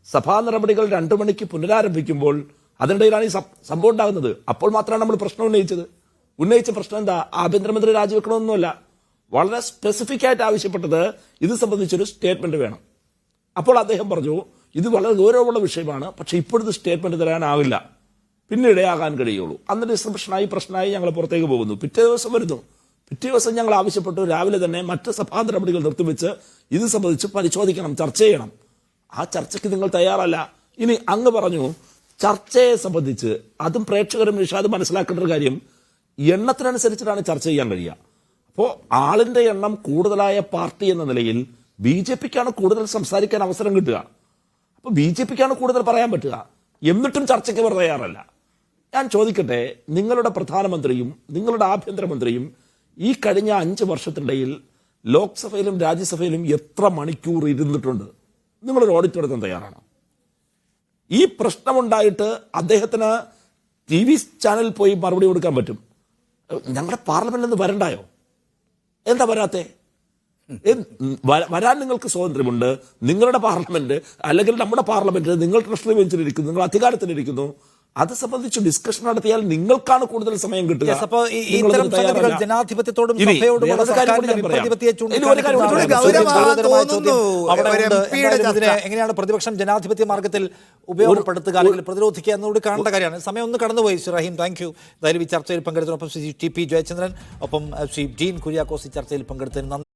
സഭാ നടപടികൾ 2 മണിക്ക് പുനരാരംഭിക്കുമ്പോൾ അതിനിടയിലാണ് ഈ സംഭവം ഉണ്ടാകുന്നത്. അപ്പോൾ മാത്രമാണ് നമ്മൾ പ്രശ്നം ഉന്നയിച്ച പ്രശ്നം എന്താ? ആഭ്യന്തരമന്ത്രി രാജിവെക്കണമെന്നല്ല, വളരെ സ്പെസിഫിക് ആയിട്ട് ആവശ്യപ്പെട്ടത് ഇത് സംബന്ധിച്ചൊരു സ്റ്റേറ്റ്മെന്റ് വേണം. അപ്പോൾ അദ്ദേഹം പറഞ്ഞു ഇത് വളരെ ഗൗരവമുള്ള വിഷയമാണ്, പക്ഷെ ഇപ്പോഴത്തെ സ്റ്റേറ്റ്മെന്റ് തരാനാവില്ല, പിന്നീടേയാകാൻ കഴിയുള്ളൂ. അന്ന് ഡിസ്ട്രിബ്യൂഷനായി പ്രശ്നമായി ഞങ്ങൾ പുറത്തേക്ക് പോകുന്നു. പിറ്റേ ദിവസം ഞങ്ങൾ ആവശ്യപ്പെട്ടു രാവിലെ തന്നെ മറ്റ് സഭാ നടപടികൾ നിർത്തിവെച്ച് ഇത് സംബന്ധിച്ച് പരിശോധിക്കണം, ചർച്ച ചെയ്യണം. ആ ചർച്ചയ്ക്ക് നിങ്ങൾ തയ്യാറല്ല. ഇനി അങ്ങ് പറഞ്ഞു ചർച്ചയെ സംബന്ധിച്ച്, അതും പ്രേക്ഷകരും നിഷാദ് മനസ്സിലാക്കേണ്ട ഒരു കാര്യം, എണ്ണത്തിനനുസരിച്ചിട്ടാണ് ചർച്ച ചെയ്യാൻ കഴിയുക. അപ്പോൾ ആളിന്റെ എണ്ണം കൂടുതലായ പാർട്ടി എന്ന നിലയിൽ BJPക്കാണ് കൂടുതൽ സംസാരിക്കാൻ അവസരം കിട്ടുക. അപ്പോൾ BJPക്കാണ് കൂടുതൽ പറയാൻ പറ്റുക. എന്നിട്ടും ചർച്ചയ്ക്ക് അവർ തയ്യാറല്ല. ഞാൻ ചോദിക്കട്ടെ, നിങ്ങളുടെ പ്രധാനമന്ത്രിയും നിങ്ങളുടെ ആഭ്യന്തരമന്ത്രിയും ഈ കഴിഞ്ഞ 5 വർഷത്തിനിടയിൽ ലോക്സഭയിലും രാജ്യസഭയിലും എത്ര മണിക്കൂർ ഇരുന്നിട്ടുണ്ട്? നിങ്ങളൊരു ഓഡിറ്റ് നടത്താൻ തയ്യാറാണ്? ഈ പ്രശ്നമുണ്ടായിട്ട് അദ്ദേഹത്തിന് TV ചാനലിൽ പോയി മറുപടി കൊടുക്കാൻ പറ്റും. ഞങ്ങളുടെ പാർലമെന്റിൽ നിന്ന് വരണ്ടായോ? എന്താ വരാത്തെ? വരാൻ നിങ്ങൾക്ക് സ്വാതന്ത്ര്യമുണ്ട്. നിങ്ങളുടെ പാർലമെന്റ് അല്ലെങ്കിൽ നമ്മുടെ പാർലമെന്റ്, നിങ്ങൾ ട്രഷറി ബെഞ്ചിലിരിക്കുന്നു, നിങ്ങൾ അധികാരത്തിലിരിക്കുന്നു. അത് സംബന്ധിച്ച് ഡിസ്കഷൻ നടത്തിയാൽ നിങ്ങൾക്കാണ് കൂടുതൽ സമയം കിട്ടുക. ജനാധിപത്യത്തോടും എങ്ങനെയാണ് പ്രതിപക്ഷം ജനാധിപത്യ മാർഗത്തിൽ ഉപയോഗപ്പെടുത്തുക അല്ലെങ്കിൽ പ്രതിരോധിക്കുക എന്നോട് കാണേണ്ട കാര്യമാണ്. സമയം ഒന്ന് കടന്നുപോയി. ശ്രീ റഹീം, താങ്ക് യു. എന്തായാലും ഈ ചർച്ചയിൽ പങ്കെടുത്തതിനൊപ്പം ശ്രീ TP ജയചന്ദ്രൻ, ഒപ്പം ശ്രീ ഡീൻ കുര്യാക്കോസ് ഈ ചർച്ചയിൽ പങ്കെടുത്തതിന് നന്ദി.